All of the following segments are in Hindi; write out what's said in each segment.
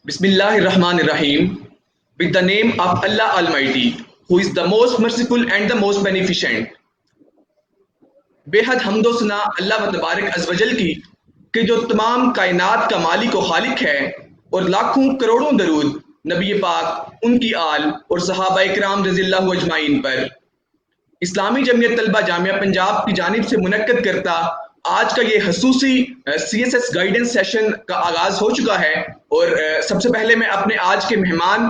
Bismillahirrahmanirrahim. With the name of Allah Almighty, who is the most merciful and the most beneficent. बेहद हम्दो सना अल्लाह व तबारक अज़्वजल की कि जो तमाम कायनात का मालिक व खालिक है, और लाखों करोड़ों दरूद नबी पाक, उनकी आल और सहाबा इकराम रज़ियल्लाहु अजमाइन पर। इस्लामी जमीयत तलबा जामिया पंजाब की जानिब से मुनक्कद करता आज का ये खसूसी CSS गाइडेंस सेशन का आगाज हो चुका है। और सबसे पहले मैं अपने आज के मेहमान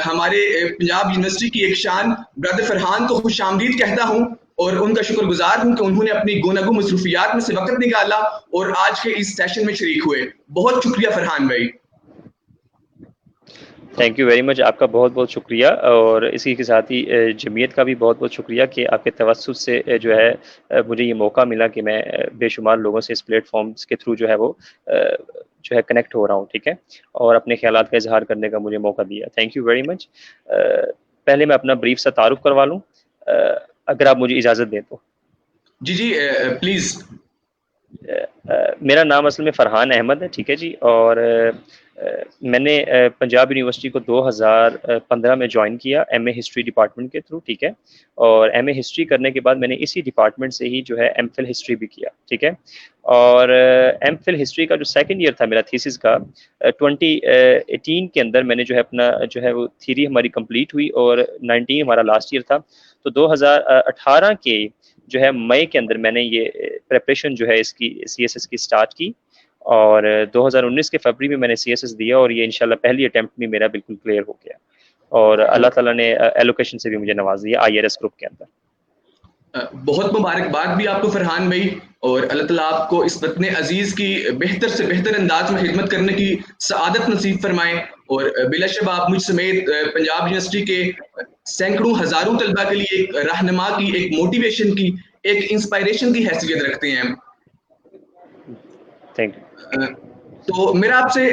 हमारे पंजाब यूनिवर्सिटी की एक शान ब्रदर फरहान को खुशामदीद कहता हूँ और उनका शुक्रगुजार हूँ कि उन्होंने अपनी गुनागू मसरूफियात में से वक्त निकाला और आज के इस सेशन में शरीक हुए। बहुत शुक्रिया फरहान भाई। थैंक यू वेरी मच, आपका बहुत बहुत शुक्रिया। और इसी के साथ ही जमीयत का भी बहुत बहुत शुक्रिया कि आपके तवस्सुत से जो है मुझे ये मौका मिला कि मैं बेशुमार लोगों से इस प्लेटफॉर्म्स के थ्रू जो है वो जो है कनेक्ट हो रहा हूँ, ठीक है, और अपने ख्यालात का इजहार करने का मुझे मौका दिया। Thank you very much. पहले मैं अपना ब्रीफ सा तारुफ करवा लूँ, अगर आप मुझे इजाज़त दें तो। जी जी प्लीज़। मेरा नाम असल में फरहान अहमद है, ठीक है जी। और मैंने पंजाब यूनिवर्सिटी को 2015 में ज्वाइन किया MA हिस्ट्री डिपार्टमेंट के थ्रू, ठीक है। और MA हिस्ट्री करने के बाद मैंने इसी डिपार्टमेंट से ही जो है MPhil हिस्ट्री भी किया, ठीक है। और MPhil हिस्ट्री का जो सेकंड ईयर था मेरा थीसिस का, 2018 के अंदर मैंने जो है अपना जो है वो थ्योरी हमारी कंप्लीट हुई और 19 हमारा लास्ट ईयर था। तो 2018 के जो है मई के अंदर मैंने ये प्रिपरेशन जो है इसकी CSS की स्टार्ट की और 2019 के फरवरी में मैंने CSS दिया और ये इंशाल्लाह पहली अटेम्प्ट में मेरा बिल्कुल क्लियर हो गया और अल्लाह ताला ने एलोकेशन से भी मुझे नवाज दिया IRS ग्रुप के अंदर। बहुत मुबारकबाद भी आपको फरहान भाई, और अल्लाह ताला आपको इस वतन अजीज की बेहतर से बेहतर अंदाज में खिदमत करने की सआदत नसीब फरमाएं। और बिलाशक आप मुझ समेत पंजाब यूनिवर्सिटी के सैकड़ों हजारों तलबा के लिए एक रहनुमा की, एक मोटिवेशन की, एक इंस्पायरेशन की हैसियत रखते हैं। Thank you. तो मेरा आपसे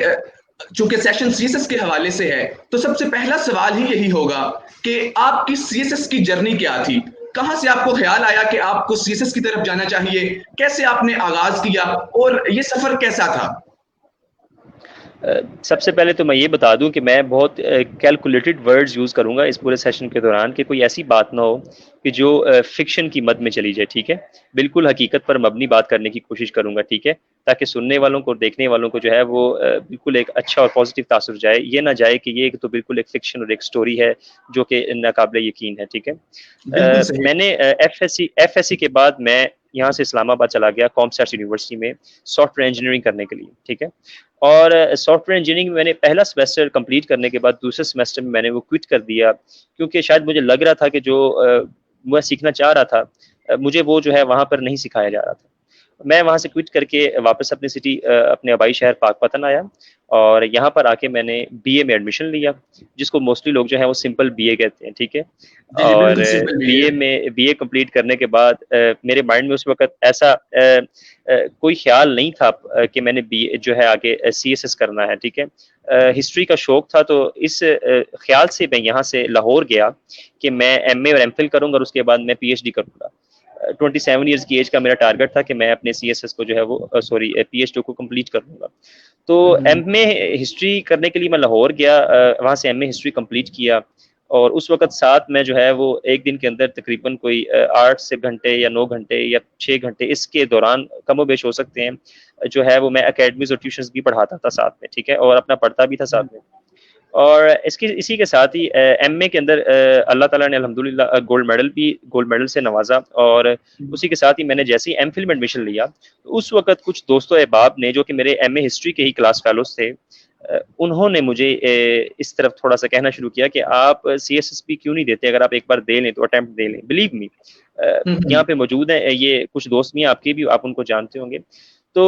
चूंकि सेशन CSS के हवाले से है, तो सबसे पहला सवाल ही यही होगा कि आपकी CSS की जर्नी क्या थी? कहां से आपको ख्याल आया कि आपको CSS की तरफ जाना चाहिए? कैसे आपने आगाज किया और ये सफर कैसा था? सबसे पहले तो मैं ये बता दूं कि मैं बहुत कैलकुलेटेड वर्ड्स यूज़ करूंगा इस पूरे सेशन के दौरान कि कोई ऐसी बात ना हो कि जो फिक्शन की मद में चली जाए, ठीक है। बिल्कुल हकीकत पर मबनी बात करने की कोशिश करूंगा, ठीक है, ताकि सुनने वालों को, देखने वालों को जो है वो बिल्कुल एक अच्छा और पॉजिटिव तासुर जाए, ये ना जाए कि ये तो बिल्कुल एक फिक्शन और एक स्टोरी है जो कि नाकाबिले यकीन है, ठीक है। मैंने FSC के बाद मैं यहाँ से इस्लामाबाद चला गया कॉमसर्च यूनिवर्सिटी में सॉफ्टवेयर इंजीनियरिंग करने के लिए, ठीक है। और सॉफ्टवेयर इंजीनियरिंग में मैंने पहला सेमेस्टर कंप्लीट करने के बाद दूसरे सेमेस्टर में मैंने वो क्विट कर दिया, क्योंकि शायद मुझे लग रहा था कि जो मैं सीखना चाह रहा था मुझे वो जो है वहाँ पर नहीं सिखाया जा रहा था। मैं वहाँ से क्विट करके वापस अपनी सिटी अपने आबाई शहर पाकपतन आया और यहाँ पर आके मैंने BA में एडमिशन लिया, जिसको मोस्टली लोग जो है वो सिंपल BA कहते हैं, ठीक है। और BA कंप्लीट करने के बाद मेरे माइंड में उस वक्त ऐसा कोई ख्याल नहीं था कि मैंने BA जो है आगे CSS करना है, ठीक है। हिस्ट्री का शौक था, तो इस ख्याल से मैं यहाँ से लाहौर गया कि मैं MA और MPhil करूँगा और उसके बाद मैं PhD करूँगा। 27 ईयर्स की एज का मेरा टारगेट था कि मैं अपने CSS को जो है वो PhD को कंप्लीट कर लूँगा। तो MA हिस्ट्री करने के लिए मैं लाहौर गया, वहाँ से MA हिस्ट्री कंप्लीट किया और उस वक्त साथ में जो है वो एक दिन के अंदर तकरीबन कोई 8 से घंटे या 9 घंटे या 6 घंटे इसके दौरान कमोबेश हो सकते हैं, जो है वो मैं अकेडमीज और ट्यूशंस भी पढ़ाता था साथ में, ठीक है, और अपना पढ़ता भी था साथ में। और इसी के साथ ही MA के अंदर अल्लाह ताला ने अल्हम्दुलिल्लाह गोल्ड मेडल से नवाजा और उसी के साथ ही मैंने जैसे ही MPhil में एडमिशन लिया, तो उस वक्त कुछ दोस्तों अहबाब ने जो कि मेरे MA हिस्ट्री के ही क्लास फेलोज थे, उन्होंने मुझे इस तरफ थोड़ा सा कहना शुरू किया कि आप CSSP क्यों नहीं देते, अगर आप एक बार दे लें तो अटेम्प्ट दे लें। बिलीव मी, यहाँ पे मौजूद है ये कुछ दोस्त भी हैं आपके भी, आप उनको जानते होंगे। तो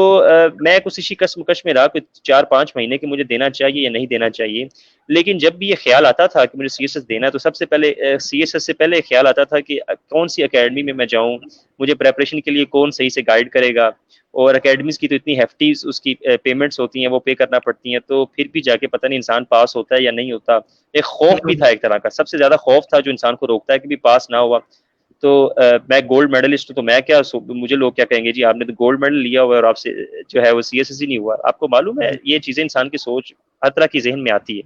मैं कुछ इसी कश्मकश में रहा कि 4-5 महीने के मुझे देना चाहिए या नहीं देना चाहिए। लेकिन जब भी ये ख्याल आता था कि मुझे CSS देना है, तो सबसे पहले CSS से पहले ख्याल आता था कि कौन सी अकेडमी में मैं जाऊँ, मुझे प्रेपरेशन के लिए कौन सही से गाइड करेगा, और अकेडमीज़ की तो इतनी हेफ्टी उसकी पेमेंट्स होती हैं, वो पे करना पड़ती हैं, तो फिर भी जाके पता नहीं इंसान पास होता है या नहीं होता। एक खौफ भी था, एक तरह का सबसे ज़्यादा खौफ था जो इंसान को रोकता है कि भी पास ना हुआ। तो मैं गोल्ड मेडलिस्ट हूँ, तो मैं क्या मुझे लोग क्या कहेंगे, जी आपने तो गोल्ड मेडल लिया हुआ है और आपसे जो है वो CSS ही नहीं हुआ। आपको मालूम है ये चीज़ें इंसान की सोच हर तरह की जहन में आती है।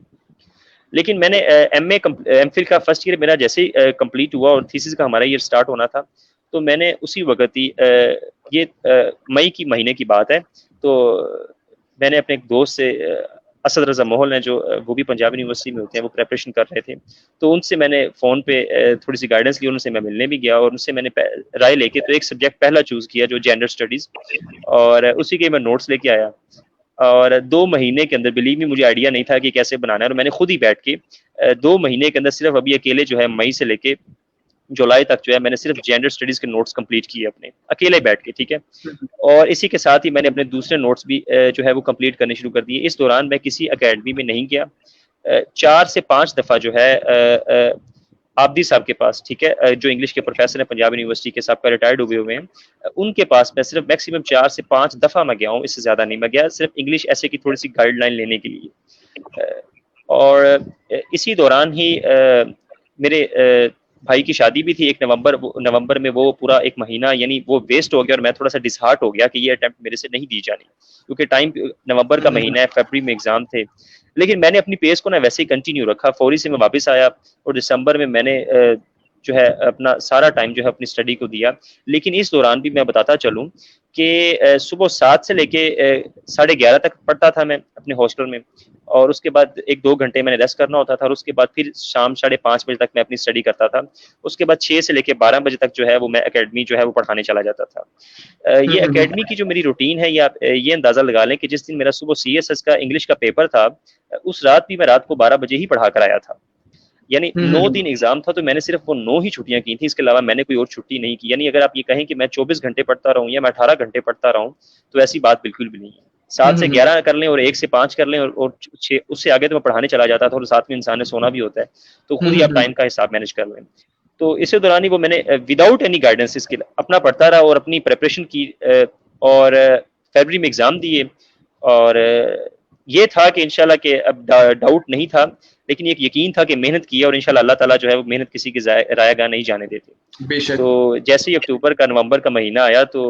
लेकिन मैंने एमफिल का फर्स्ट ईयर मेरा जैसे ही कंप्लीट हुआ और थीसिस का हमारा ईयर स्टार्ट होना था, तो मैंने उसी वक्त ही ये मई की महीने की बात है, तो मैंने अपने एक दोस्त से असद रजा मोहल हैं जो वो भी पंजाब यूनिवर्सिटी में होते हैं, वो प्रेपरेशन कर रहे थे, तो उनसे मैंने फ़ोन पे थोड़ी सी गाइडेंस ली, उनसे मैं मिलने भी गया और उनसे मैंने राय लेके तो एक सब्जेक्ट पहला चूज़ किया जो जेंडर स्टडीज़, और उसी के मैं नोट्स लेके आया। और 2 महीने के अंदर बिलीव मी मुझे आइडिया नहीं था कि कैसे बनाना है, और मैंने खुद ही बैठ के 2 महीने के अंदर सिर्फ अभी अकेले जो है मई से लेके जुलाई तक जो है मैंने सिर्फ जेंडर स्टडीज के नोट्स कंप्लीट किए अपने अकेले बैठ के, ठीक है। और इसी के साथ ही मैंने अपने दूसरे नोट्स भी जो है वो कंप्लीट करने शुरू कर दिए। इस दौरान मैं किसी एकेडमी में नहीं गया। 4 से 5 दफ़ा जो है आबदी साहब के पास, ठीक है, जो इंग्लिश के प्रोफेसर हैं पंजाब यूनिवर्सिटी के, साहब का रिटायर्ड हुए हैं, उनके पास मैं सिर्फ मैक्सिमम 4 से 5 दफ़ा मैं गया हूँ, इससे ज़्यादा नहीं मैं गया, सिर्फ इंग्लिश ऐसे की थोड़ी सी गाइडलाइन लेने के लिए। और इसी दौरान ही मेरे भाई की शादी भी थी 1 नवंबर में, वो पूरा 1 महीना यानी वो वेस्ट हो गया और मैं थोड़ा सा डिसहार्ट हो गया कि ये अटेम्प्ट मेरे से नहीं दी जानी, क्योंकि टाइम नवंबर का महीना है, फरवरी में एग्जाम थे। लेकिन मैंने अपनी पेस को ना वैसे ही कंटिन्यू रखा, फौरी से मैं वापस आया और दिसंबर में मैंने जो है अपना सारा टाइम जो है अपनी स्टडी को दिया। लेकिन इस दौरान भी मैं बताता चलूँ कि सुबह 7 से लेके 11:30 तक पढ़ता था मैं अपने हॉस्टल में, और उसके बाद 1-2 घंटे मैंने रेस्ट करना होता था, और उसके बाद फिर शाम 5:30 बजे तक मैं अपनी स्टडी करता था। उसके बाद 6 से लेके 12 बजे तक जो है वो मैं एकेडमी जो है वो पढ़ाने चला जाता था। ये एकेडमी की जो मेरी रूटीन है, या आप ये अंदाज़ा लगा लें कि जिस दिन मेरा सुबह सीएसएस का इंग्लिश का पेपर था, उस रात भी मैं रात को 12 बजे ही पढ़ा कर आया था। यानी 9 दिन एग्जाम था, तो मैंने सिर्फ वो 9 ही छुट्टियां की थी, इसके अलावा मैंने कोई और छुट्टी नहीं की। यानी अगर आप ये कहें कि मैं 24 घंटे पढ़ता रहूं या मैं 18 घंटे पढ़ता रहूं, तो ऐसी बात बिल्कुल भी नहीं है। 7 से 11 कर लें और 1 से 5 कर लें, और 6 उससे आगे तो मैं पढ़ाने चला जाता था, और साथ में इंसान ने सोना भी होता है, तो खुद ही आप टाइम का हिसाब मैनेज कर लें। तो इसी दौरान ही वो मैंने विदाउट एनी गाइडेंस इसके अपना पढ़ता रहा और अपनी प्रेपरेशन की, और फरवरी में एग्जाम दिए, और ये था कि इंशाल्लाह के अब डाउट नहीं था, लेकिन एक यकीन था कि मेहनत की है, और इंशाल्लाह अल्लाह ताला जो है वो मेहनत किसी के रायगा नहीं जाने देते। बेशक। तो जैसे ही अक्टूबर का नवंबर का महीना आया, तो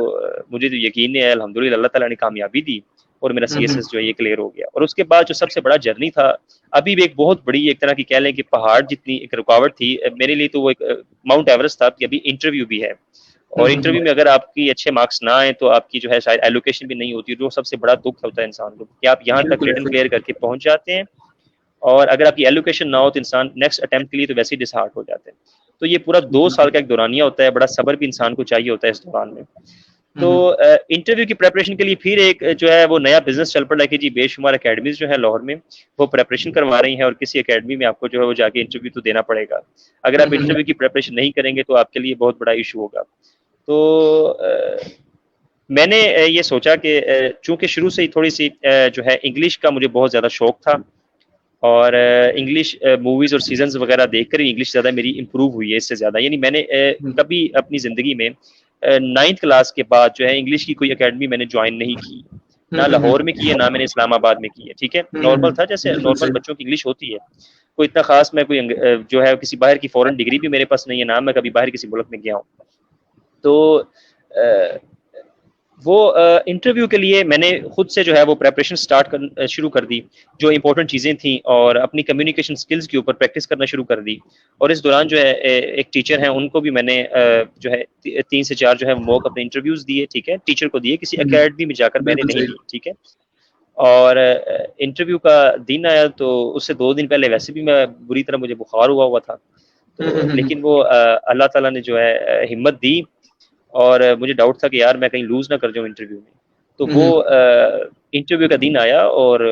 मुझे तो यकीन नहीं है, अल्हम्दुलिल्लाह अल्लाह ताला ने कामयाबी दी और मेरा सीएसएस जो है ये क्लियर हो गया। और उसके बाद जो सबसे बड़ा जर्नी था, अभी भी एक बहुत बड़ी एक तरह की कह लें कि पहाड़ जितनी एक रुकावट थी मेरे लिए, तो वो एक माउंट एवरेस्ट था कि अभी इंटरव्यू भी है, और इंटरव्यू में अगर आपकी अच्छे मार्क्स ना आए तो आपकी जो है शायद एलोकेशन भी नहीं होती, जो सबसे बड़ा दुख होता है इंसान को, कि आप यहाँ तक रिटन क्लियर करके पहुंच जाते हैं, और अगर आपकी एलोकेशन ना हो तो इंसान नेक्स्ट अटेम्प्ट के लिए तो वैसे ही डिसहार्ट हो जाते हैं। तो ये पूरा 2 साल का एक दौरानिया होता है, बड़ा सब्र भी इंसान को चाहिए होता है इस दौरान में। तो इंटरव्यू की प्रेपरेशन के लिए फिर एक जो है वो नया बिजनेस चल पड़ा कि जी बेशुमार एकेडमीज जो है लाहौर में वो प्रेपरेशन करवा रही हैं, और किसी एकेडमी में आपको जो है वो जाके इंटरव्यू तो देना पड़ेगा। अगर आप इंटरव्यू की प्रेपरेशन नहीं करेंगे तो आपके लिए बहुत बड़ा इशू होगा। तो मैंने ये सोचा कि चूंकि शुरू से ही थोड़ी सी जो है इंग्लिश का मुझे बहुत ज़्यादा शौक था, और इंग्लिश मूवीज़ और सीजन्स वगैरह देखकर ही इंग्लिश ज़्यादा मेरी इम्प्रूव हुई है इससे ज़्यादा। यानी मैंने कभी अपनी ज़िंदगी में 9th क्लास के बाद जो है इंग्लिश की कोई एकेडमी मैंने ज्वाइन नहीं की, ना लाहौर में की है, ना मैंने इस्लामाबाद में की है, ठीक है। नॉर्मल था, जैसे नॉर्मल बच्चों की इंग्लिश होती है, कोई इतना खास मैं कोई जो है किसी बाहर की फॉरेन डिग्री भी मेरे पास नहीं है, ना मैं कभी बाहर किसी मुल्क में गया हूँ। तो वो इंटरव्यू के लिए मैंने खुद से जो है वो प्रेपरेशन शुरू कर दी, जो इंपॉर्टेंट चीज़ें थी, और अपनी कम्युनिकेशन स्किल्स के ऊपर प्रैक्टिस करना शुरू कर दी। और इस दौरान जो है एक टीचर हैं, उनको भी मैंने जो है 3 से 4 जो है मॉक अपने इंटरव्यूज़ दिए, ठीक है, टीचर को दिए, किसी एकेडमी में जाकर मैंने नहीं दिए, ठीक है। और इंटरव्यू का दिन आया तो उससे 2 दिन पहले वैसे भी मैं बुरी तरह मुझे बुखार हुआ था, तो लेकिन वो अल्लाह ताला ने जो है हिम्मत दी, और मुझे डाउट था कि यार मैं कहीं लूज ना कर जाऊं इंटरव्यू में। तो वो इंटरव्यू का दिन आया, और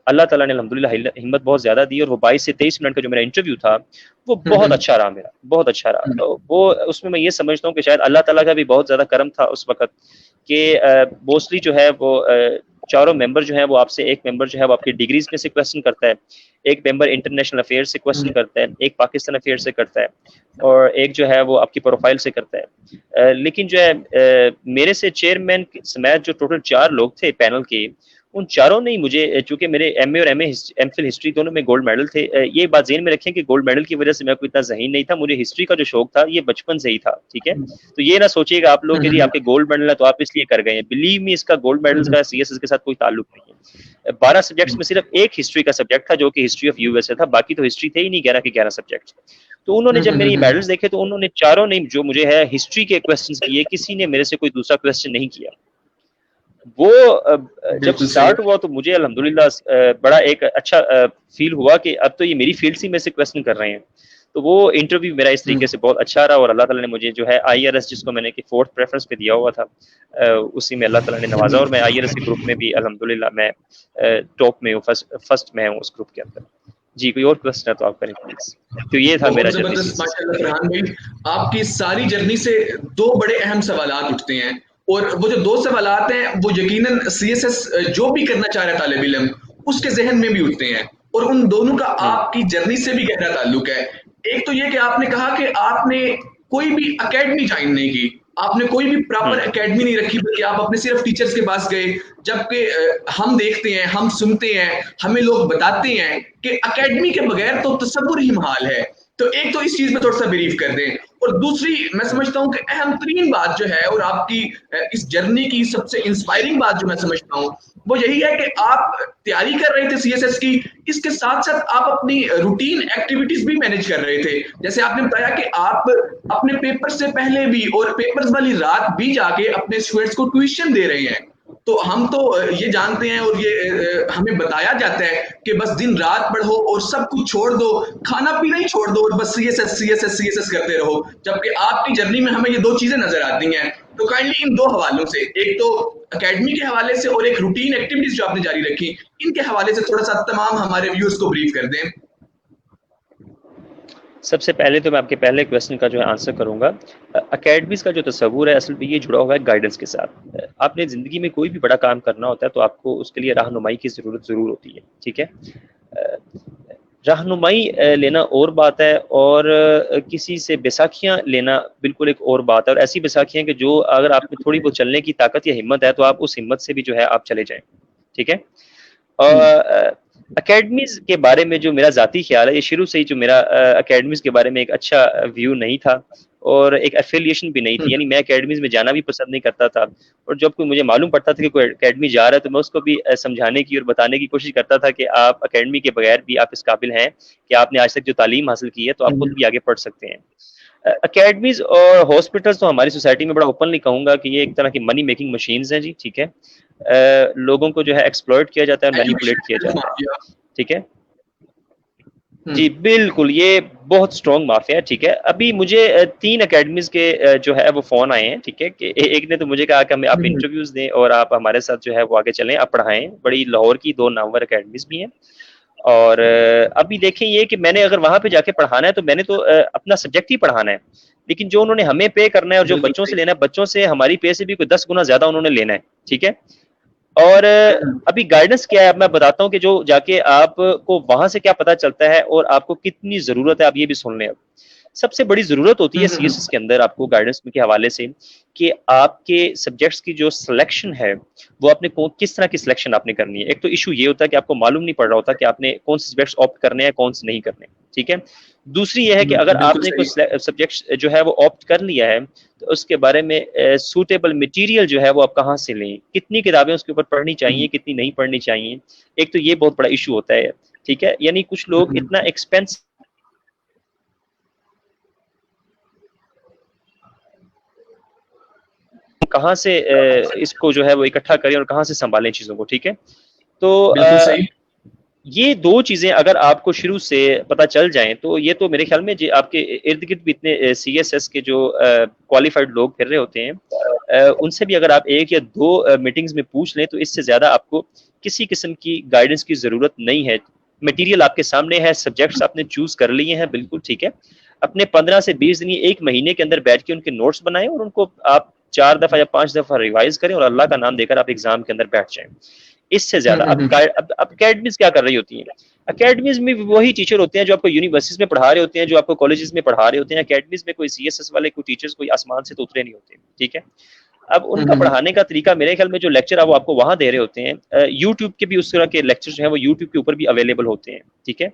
अल्लाह ताला ने अल्हम्दुलिल्लाह हिम्मत बहुत ज़्यादा दी, और वो 22 से 23 मिनट का जो मेरा इंटरव्यू था वो बहुत अच्छा रहा, मेरा बहुत अच्छा रहा। तो वो उसमें मैं ये समझता हूँ कि शायद अल्लाह ताला का भी बहुत ज़्यादा करम था उस वक़्त, कि मोस्टली जो है वो चारों मेंबर जो है वो आपसे, एक मेंबर जो है वो आपकी डिग्रीज में से क्वेश्चन करता है, एक मेंबर इंटरनेशनल अफेयर्स से क्वेश्चन करता है, एक पाकिस्तान अफेयर्स से करता है, और एक जो है वो आपकी प्रोफाइल से करता है। लेकिन जो है मेरे से चेयरमैन समेत जो टोटल 4 लोग थे पैनल के, उन चारों ने ही मुझे, चूंकि मेरे एमए और एमफिल हिस्ट्री दोनों में गोल्ड मेडल थे, ये बात ज़हन में रखें कि गोल्ड मेडल की वजह से मैं कोई इतना ज़हीन नहीं था, मुझे हिस्ट्री का जो शौक था ये बचपन से ही था, ठीक है। तो ये ना सोचिएगा आप लोग कि जी आपके गोल्ड मेडल है तो आप इसलिए कर गए हैं, बिलीव मी इसका गोल्ड मेडल्स का सीएसएस के साथ कोई ताल्लुक नहीं है। 12 सब्जेक्ट्स में सिर्फ एक हिस्ट्री का सब्जेक्ट था जो कि हिस्ट्री ऑफ यूएसए था, बाकी तो हिस्ट्री थे ही नहीं 11 के 11 सब्जेक्ट। तो उन्होंने जब मेरे ये मेडल्स देखे तो उन्होंने चारों ने जो मुझे है हिस्ट्री के क्वेश्चंस किए, किसी ने मेरे से कोई दूसरा क्वेश्चन नहीं किया। वो जब स्टार्ट हुआ तो मुझे अल्हम्दुलिल्लाह बड़ा एक अच्छा फील हुआ कि अब तो ये मेरी फील्ड से मेरे से क्वेश्चन कर रहे हैं। तो वो इंटरव्यू मेरा इस तरीके से बहुत अच्छा रहा और अल्लाह ताला ने मुझे जो है आईआरएस, जिसको मैंने कि 4th प्रेफरेंस पे दिया हुआ था, उसी में अल्लाह ताला ने नवाजा और मैं आईआरएस के ग्रुप में भी अल्हम्दुलिल्लाह मैं टॉप में हूँ, फर्स्ट में हूँ उस ग्रुप के अंदर। जी, कोई और क्वेश्चन है तो आप करें प्लीज। तो ये था मेरा जर्नी। माशाल्लाह फरहान भाई, आपकी सारी जर्नी से दो बड़े अहम सवालात उठते हैं, और वो जो दो सवालात हैं वो यकीनन सीएसएस जो भी करना चाह रहा है तालिब इल्म उसके जहन में भी उठते हैं, और उन दोनों का आपकी जर्नी से भी गहरा ताल्लुक है। एक तो ये कि आपने कहा कि आपने कोई भी एकेडमी ज्वाइन नहीं की, आपने कोई भी प्रॉपर एकेडमी नहीं रखी, बल्कि आप अपने सिर्फ टीचर्स के पास गए। जबकि हम देखते हैं, हम सुनते हैं, हमें लोग बताते हैं कि एकेडमी के बगैर तो तसव्वुर ही महाल है। तो एक तो इस चीज में थोड़ा सा ब्रीफ कर दें, और दूसरी मैं समझता हूँ कि अहम तरीन बात जो है और आपकी इस जर्नी की सबसे इंस्पायरिंग बात जो मैं समझता हूँ वो यही है कि आप तैयारी कर रहे थे सीएसएस की, इसके साथ साथ आप अपनी रूटीन एक्टिविटीज भी मैनेज कर रहे थे। जैसे आपने बताया कि आप अपने पेपर से पहले भी और पेपर्स वाली रात भी जाके अपने स्टूडेंट्स को ट्यूशन दे रहे हैं। तो हम तो ये जानते हैं और ये हमें बताया जाता है कि बस दिन रात पढ़ो और सब कुछ छोड़ दो, खाना पीना ही छोड़ दो और बस सीएसएस करते रहो, जबकि आपकी जर्नी में हमें ये दो चीजें नजर आती हैं। तो काइंडली इन दो हवालों से, एक तो एकेडमी के हवाले से और एक रूटीन एक्टिविटीज जो आपने जारी रखी, इनके हवाले से थोड़ा सा तमाम हमारे व्यूअर्स को ब्रीफ कर दें। सबसे पहले तो मैं आपके पहले क्वेश्चन का जो है आंसर करूंगा। अकेडमीज का जो तस्वुर है असल में ये जुड़ा हुआ है गाइडेंस के साथ। आपने ज़िंदगी में कोई भी बड़ा काम करना होता है तो आपको उसके लिए रहनुमाई की ज़रूरत ज़रूर होती है, ठीक है। रहनुमाई लेना और बात है, और किसी से बैसाखियाँ लेना बिल्कुल एक और बात है। और ऐसी बैसाखियाँ कि जो अगर आप में थोड़ी बहुत चलने की ताकत या हिम्मत है तो आप उस हिम्मत से भी जो है आप चले जाएं, ठीक है। और अकेडमीज के बारे में जो मेरा ज़ाती ख्याल है, ये शुरू से ही जो मेरा अकेडमीज के बारे में एक अच्छा व्यू नहीं था और एक एफिलिएशन भी नहीं थी, यानी मैं अकेडमीज में जाना भी पसंद नहीं करता था। और जब कोई मुझे मालूम पड़ता था कि कोई अकेडमी जा रहा है तो मैं उसको भी समझाने की और बताने की कोशिश करता था कि आप अकेडमी के बगैर भी आप इस काबिल हैं कि आपने आज तक जो तालीम हासिल की है तो आप खुद भी आगे पढ़ सकते हैं। अकेडमीज और हॉस्पिटल्स तो हमारी सोसाइटी में बड़ा ओपनली कहूंगा कि ये एक तरह की मनी मेकिंग मशीन्स हैं जी, ठीक है। लोगों को जो है एक्सप्लॉइट किया जाता है, मैनिपुलेट किया जाता है, ठीक है जी, बिल्कुल ये बहुत स्ट्रॉन्ग माफिया है, ठीक है। अभी मुझे 3 अकेडमीज के जो है वो फोन आए हैं, ठीक है, कि एक ने तो मुझे कहा कि हमें आप इंटरव्यूज दें और आप हमारे साथ जो है वो आगे चलें, आप पढ़ाएं। बड़ी लाहौर की 2 नामवर अकेडमीज भी हैं। और अभी देखें ये कि मैंने अगर वहां पे जाके पढ़ाना है तो मैंने तो अपना सब्जेक्ट ही पढ़ाना है, लेकिन जो उन्होंने हमें पे करना है और जो बच्चों से लेना है, बच्चों से हमारी पे से भी कोई 10 गुना ज्यादा उन्होंने लेना है, ठीक है। और अभी गाइडेंस क्या है मैं बताता हूँ कि जो जाके आपको वहां से क्या पता चलता है और आपको कितनी जरूरत है, आप ये भी सुन लें। अब सबसे बड़ी जरूरत होती है सीएसएस के अंदर आपको गाइडेंस के हवाले से कि आपके सब्जेक्ट्स की जो सिलेक्शन है वो आपने किस तरह की सिलेक्शन आपने करनी है। एक तो इशू ये होता है कि आपको मालूम नहीं पड़ रहा होता कि आपने कौन से सब्जेक्ट्स ऑप्ट करने हैं, कौन से नहीं करने, ठीक है। दूसरी ये है कि अगर आपने कोई सब्जेक्ट जो है वो ऑप्ट कर लिया है तो उसके बारे में सूटेबल मटेरियल जो है वो आप कहाँ से लें, कितनी किताबें उसके ऊपर पढ़नी चाहिए, कितनी नहीं पढ़नी चाहिए। एक तो ये बहुत बड़ा इशू होता है, ठीक है। यानी कुछ लोग इतना एक्सपेंस कहाँ से इसको जो है वो इकट्ठा करें और कहाँ से संभालें चीजों को, ठीक है। तो ये 2 चीजें अगर आपको शुरू से पता चल जाएं तो ये तो मेरे ख्याल में जो आपके इर्द गिर्द भी इतने सीएसएस के जो क्वालिफाइड लोग फिर रहे होते हैं, उनसे भी अगर आप 1 या 2 मीटिंग्स में पूछ लें तो इससे ज्यादा आपको किसी किस्म की गाइडेंस की जरूरत नहीं है। मटेरियल आपके सामने है, सब्जेक्ट्स आपने चूज कर लिए हैं, बिल्कुल ठीक है। अपने 15 से 20 दिन, 1 महीने के अंदर बैठ के उनके नोट्स बनाएं और उनको आप 4 दफा या 5 दफा रिवाइज करें और अल्लाह का नाम देकर आप एग्जाम के अंदर बैठ जाएं। इससे ज्यादा अब अकेडमीज क्या कर रही होती हैं? अकेडमीज में वही टीचर होते हैं जो आपको यूनिवर्सिटीज में पढ़ा रहे होते हैं, जो आपको कॉलेजेस में पढ़ा रहे होते हैं। अकेडमीज में कोई सीएसएस वाले कोई टीचर्स कोई आसमान से तो उतरे नहीं होते, ठीक है। अब उनका पढ़ाने का तरीका मेरे ख्याल में जो लेक्चर है वो आपको वहां दे रहे होते हैं, यूट्यूब के भी उस तरह के लेक्चर जो है वो यूट्यूब के ऊपर भी अवेलेबल होते हैं, ठीक है।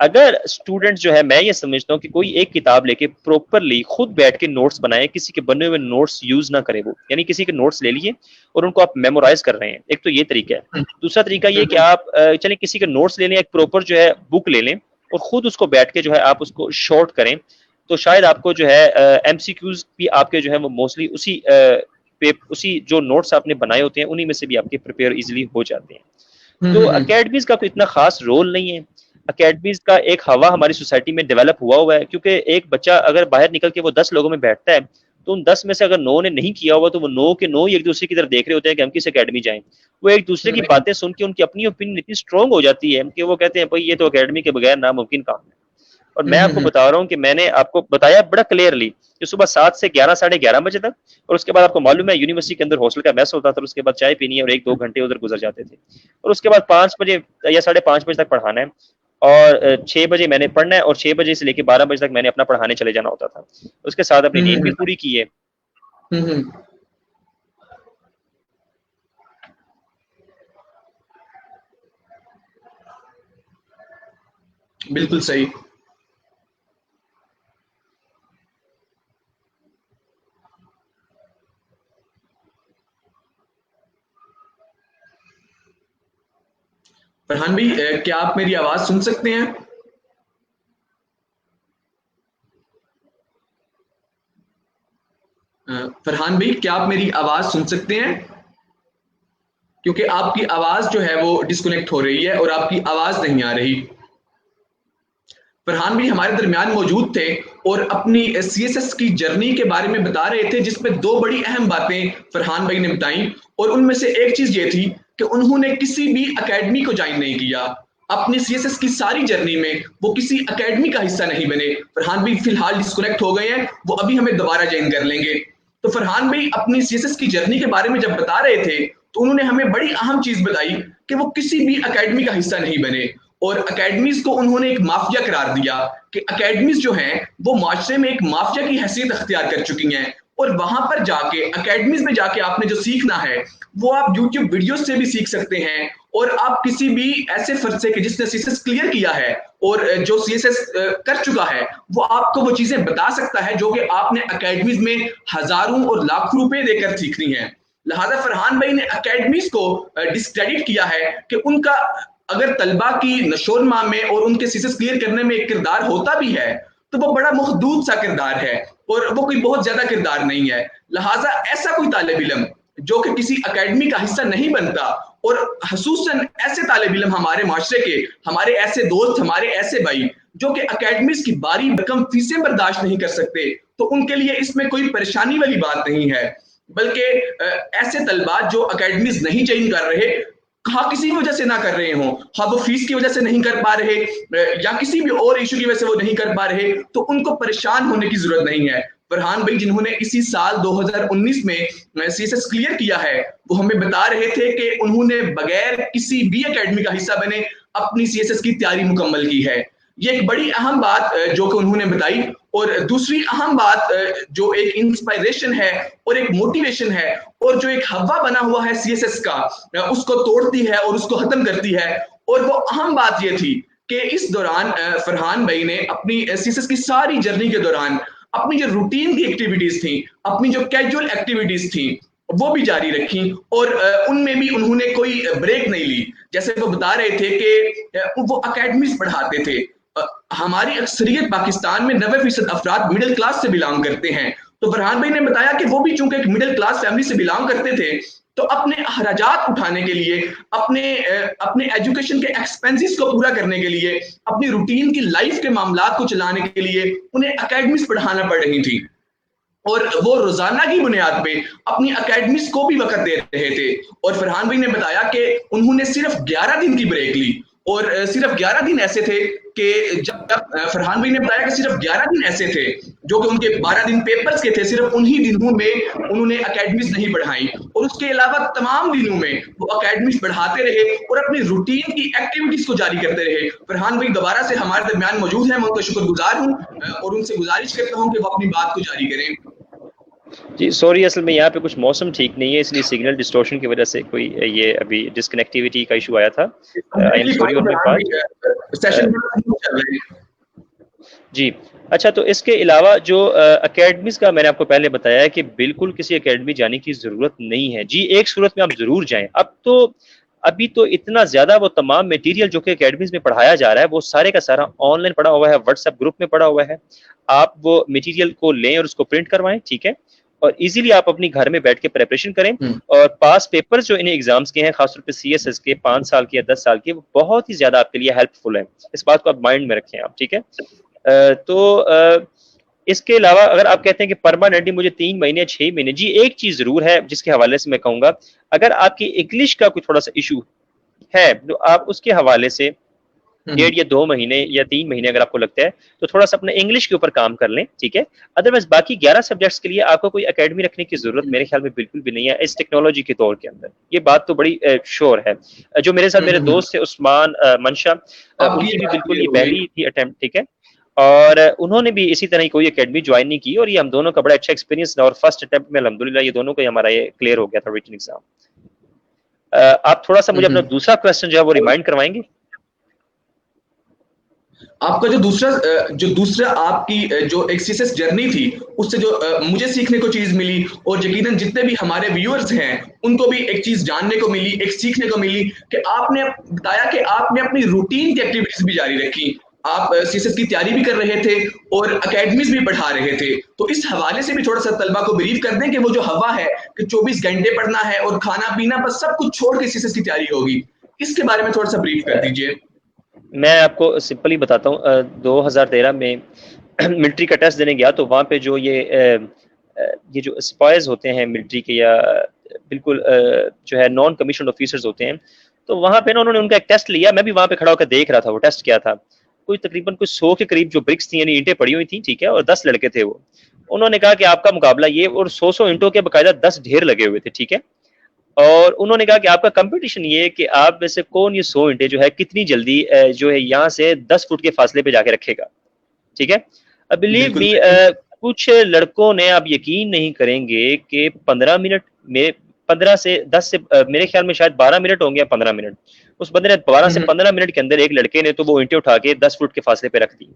अगर स्टूडेंट जो है, मैं ये समझता हूँ कि कोई एक किताब लेके प्रॉपरली खुद बैठ के नोट्स बनाए, किसी के बने हुए नोट्स यूज ना करे वो, यानी किसी के नोट्स ले लिए और उनको आप मेमोराइज कर रहे हैं, एक तो ये तरीका है। दूसरा तरीका ये कि आप चले किसी के नोट्स ले लें, एक प्रॉपर जो है बुक ले लें और खुद उसको बैठ के जो है आप उसको शॉर्ट करें, तो शायद आपको जो है एमसीक्यूज भी आपके जो है वो मोस्टली उसी जो नोट्स आपने बनाए होते हैं उन्हीं में से भी आपके प्रिपेयर इजिली हो जाते हैं। तो अकेडमीज का कोई इतना खास रोल नहीं है। अकेडमीज का एक हवा हमारी सोसाइटी में डेवलप हुआ है, क्योंकि एक बच्चा अगर बाहर निकल के वो 10 लोगों में बैठता है तो उन 10 में से अगर 9 ने नहीं किया हुआ तो वो 9 के 9 ही एक दूसरे की तरफ देख रहे होते हैं कि हम किस अकेडमी जाएं। वो एक दूसरे की बातें सुन के उनकी अपनी ओपिनियन इतनी स्ट्रांग हो जाती है कि वो कहते हैं भाई ये तो अकेडमी के बगैर नामुमकिन काम है। और मैं आपको बता रहा हूँ कि मैंने आपको बताया बड़ा क्लियरली कि सुबह 7 से 11 साढ़े 11 बजे तक, और उसके बाद आपको मालूम है यूनिवर्सिटी के अंदर हॉस्टल का मेस होता था, उसके बाद चाय पीनी है और 1-2 घंटे उधर गुजर जाते थे, और उसके बाद 5 बजे या साढ़े 5 बजे तक पढ़ाना है, और 6 बजे मैंने पढ़ना है, और 6 बजे से लेकर 12 बजे तक मैंने अपना पढ़ाने चले जाना होता था। उसके साथ अपनी नींद भी पूरी की है। बिल्कुल सही। फरहान भाई, क्या आप मेरी आवाज सुन सकते हैं? फरहान भाई, क्या आप मेरी आवाज सुन सकते हैं? क्योंकि आपकी आवाज जो है वो डिस्कनेक्ट हो रही है और आपकी आवाज नहीं आ रही। फरहान भाई हमारे दरमियान मौजूद थे और अपनी सीएसएस की जर्नी के बारे में बता रहे थे, जिसमें 2 बड़ी अहम बातें फरहान भाई ने बताई, और उनमें से एक चीज ये थी कि उन्होंने किसी भी एकेडमी को ज्वाइन नहीं किया। अपनी सीएसएस की सारी जर्नी में वो किसी एकेडमी का हिस्सा नहीं बने। फरहान भाई फिलहाल डिस्कनेक्ट हो गए हैं, वो अभी हमें दोबारा ज्वाइन कर लेंगे। तो फरहान भाई अपनी सीएसएस की जर्नी के बारे में जब बता रहे थे तो उन्होंने हमें बड़ी अहम चीज बताई कि वो किसी भी एकेडमी का हिस्सा नहीं बने, और एकेडमीज को उन्होंने एक माफिया करार दिया कि एकेडमीज जो हैं वो माशरे में एक माफिया की हैसियत अख्तियार कर चुकी हैं, और वहां पर जाके एकेडमीज में जाके आपने जो सीखना है वो आप यूट्यूब वीडियोस से भी सीख सकते हैं, और आप किसी भी ऐसे फर्द से कि जिसने सीएसएस क्लियर किया है और जो सीएसएस कर चुका है वो आपको वो चीजें बता सकता है जो कि आपने एकेडमीज में हजारों और लाखों रुपए देकर सीखनी है। लिहाजा फरहान भाई ने एकेडमीज को डिस्क्रेडिट किया है कि उनका अगर तलबा की नशोरमा में और उनके सीसेस क्लियर करने में एक किरदार होता भी है तो वो बड़ा महदूद सा किरदार है और वो कोई बहुत ज्यादा किरदार नहीं है। लिहाजा ऐसा कोई तालिब इल्म जो कि किसी एकेडमी का हिस्सा नहीं बनता, और खसूसन ऐसे तालिब इल्म हमारे माशरे के, हमारे ऐसे दोस्त, हमारे ऐसे भाई जो कि एकेडमीज की बारी भरकम फीसें बर्दाश्त नहीं कर सकते, तो उनके लिए इसमें कोई परेशानी वाली बात नहीं है। बल्कि ऐसे तलबा जो एकेडमीज नहीं ज्वाइन कर रहे, हाँ किसी वजह से ना कर रहे हो, हाँ वो फीस की वजह से नहीं कर पा रहे या किसी भी और इशू की वजह से वो नहीं कर पा रहे, तो उनको परेशान होने की जरूरत नहीं है। फरहान भाई जिन्होंने इसी साल 2019 में सीएसएस क्लियर किया है वो हमें बता रहे थे कि उन्होंने बगैर किसी भी एकेडमी का हिस्सा बने अपनी सीएसएस की तैयारी मुकम्मल की है। ये एक बड़ी अहम बात जो कि उन्होंने बताई। और दूसरी अहम बात जो एक इंस्पायरेशन है और एक मोटिवेशन है और जो एक हवा बना हुआ है सीएसएस का, उसको तोड़ती है और उसको खत्म करती है। और वो अहम बात ये थी कि इस दौरान फरहान भाई ने अपनी सीएसएस की सारी जर्नी के दौरान अपनी जो रूटीन की एक्टिविटीज थी, अपनी जो कैजुअल एक्टिविटीज थी वो भी जारी रखी, और उनमें भी उन्होंने कोई ब्रेक नहीं ली। जैसे वो बता रहे थे कि वो अकेडमीज पढ़ाते थे। हमारी अक्सरियत पाकिस्तान में 90% अफराद मिडिल क्लास से बिलोंग करते हैं, तो फरहान भाई ने बताया कि वो भी चूंकि एक मिडिल क्लास फैमिली से बिलोंग करते थे, तो अपने अखराजात उठाने के लिए, अपने एजुकेशन के एक्सपेंसेस को पूरा करने के लिए, अपनी रूटीन की लाइफ के मामलात को चलाने के लिए उन्हें एकेडमीज पढ़ाना पड़ रही थी, और वो रोजाना की बुनियाद पे अपनी एकेडमीज को भी वक्त दे रहे थे। और फरहान भाई ने बताया कि उन्होंने सिर्फ 11 दिन की ब्रेक ली, और सिर्फ 11 दिन ऐसे थे कि जब फरहान भाई ने बताया कि सिर्फ 11 दिन ऐसे थे जो कि उनके 12 दिन पेपर्स के थे, सिर्फ उन्हीं दिनों में उन्होंने एकेडमीज नहीं पढ़ाई, और उसके अलावा तमाम दिनों में वो एकेडमीज पढ़ाते रहे और अपनी रूटीन की एक्टिविटीज को जारी करते रहे। फरहान भाई दोबारा से हमारे दरमियान मौजूद हैं, मैं उनका शुक्रगुजार हूँ और उनसे गुजारिश करता हूँ कि वो अपनी बात को जारी करें। जी सॉरी, असल में यहाँ पे कुछ मौसम ठीक नहीं है, इसलिए सिग्नल डिस्टॉर्शन की वजह से कोई ये अभी डिस्कनेक्टिविटी का इशू आया था। I am completely sorry on my part. Session चल रहे हैं। जी, अच्छा, तो इसके अलावा जो अकेडमीज़ का मैंने आपको पहले बताया है कि बिल्कुल किसी अकेडमी जाने की ज़रूरत नहीं है। जी, एक सूरत में आप ज़रूर जाएँ। अभी तो इतना ज़्यादा वो तमाम मटीरियल जो कि अकेडमीज़ में पढ़ाया जा रहा है, वो सारे का सारा ऑनलाइन पड़ा हुआ है, व्हाट्सएप ग्रुप में पड़ा हुआ है। आप वो मटीरियल को लें और उसको प्रिंट करवाएँ, ठीक है? और ईज़िली आप अपनी घर में बैठ के प्रिपरेशन करें, और पास पेपर्स जो इन एग्ज़ाम्स के हैं, ख़ासतौर पे सीएसएस के 5 साल के या 10 साल के, वो बहुत ही ज़्यादा आपके लिए हेल्पफुल है। इस बात को आप माइंड में रखें आप, ठीक है? इसके अलावा अगर आप कहते हैं कि परमानेंटली मुझे 3 महीने या 6 महीने, जी एक चीज़ ज़रूर है जिसके हवाले से मैं कहूँगा, अगर आपकी इंग्लिश का कोई थोड़ा-सा इश्यू है, तो आप उसके हवाले से डेढ़ या 2 महीने या 3 महीने अगर आपको लगता है, तो थोड़ा-सा अपना इंग्लिश के ऊपर काम कर लें, ठीक है? अदरवाइज़ बाकी 11 सब्जेक्ट्स के लिए आपको कोई अकेडमी रखने की ज़रूरत मेरे ख्याल में बिल्कुल भी नहीं है, इस टेक्नोलॉजी के दौर के अंदर। ये बात तो बड़ी श्योर है। जो मेरे साथ मेरे दोस्त थे उस्मान मंशा, आपकी उनकी ये भी बात बिल्कुल क्लियर ये हो गई। पहली थी अटेम्प्ट, ठीक है? और उन्होंने भी इसी तरह की कोई अकेडमी जॉइन नहीं की, और ये हम दोनों का बड़ा अच्छा एक्सपीरियंस रहा, और फर्स्ट अटेम्प्ट में अल्हम्दुलिल्लाह ये दोनों का ही हमारा ये क्लियर हो गया था रिटन एग्जाम। आप थोड़ा-सा मुझे अपना दूसरा क्वेश्चन जो है वो रिमाइंड करवाएँगे? आपका जो दूसरा आपकी जो एक सीएसएस जर्नी थी, उससे जो मुझे सीखने को चीज़ मिली, और यकीनन जितने भी हमारे व्यूअर्स हैं, उनको भी एक चीज़ जानने को मिली, एक सीखने को मिली कि आपने बताया कि आपने अपनी रूटीन की एक्टिविटीज़ भी जारी रखी। आप सीएसएस की तैयारी भी कर रहे थे और अकेडमीज़ भी बढ़ा रहे थे। तो इस हवाले से भी थोड़ा-सा तलबा को ब्रीफ कर दें कि वो जो हवा है कि 24 घंटे पढ़ना है और खाना-पीना बस सब कुछ छोड़ के सीएसएस की तैयारी होगी। इसके बारे में थोड़ा-सा ब्रीफ कर अ, दीजिए। मैं आपको सिंपली बताता हूँ, 2013 में मिलिट्री का टेस्ट देने गया, तो वहाँ पे जो ये जो स्पाइज़ होते हैं मिलिट्री के, या बिल्कुल जो है नॉन कमीशन्ड ऑफिसर्स होते हैं, तो वहाँ पे ना उन्होंने उनका एक टेस्ट लिया, मैं भी वहाँ पे खड़ा होकर देख रहा था वो टेस्ट क्या था। कोई तकरीबन कोई 100 के करीब जो ब्रिक्स थी, यानी ईंटें पड़ी हुई थी, ठीक है? और 10 लड़के थे वो। उन्होंने कहा कि आपका मुकाबला ये, और 100-100 ईंटों के बाकायदा 10 ढेर लगे हुए थे, ठीक है? और उन्होंने कहा कि आपका कंपटीशन ये है कि आप में से कौन ये 100 ईंटें जो है कितनी जल्दी जो है यहाँ से 10 फुट के फासले पे जाके रखेगा, ठीक है? बिलीव बिल्कुल मी, सही। कुछ लड़कों ने, आप यकीन नहीं करेंगे कि 15 मिनट में, 15 से 10 से मेरे ख्याल में शायद 12 मिनट होंगे या 15 मिनट। उस बंदे ने 12 से 15 मिनट के अंदर एक लड़के ने तो वो ईंटें उठा के 10 फुट के फासले पे रख दी।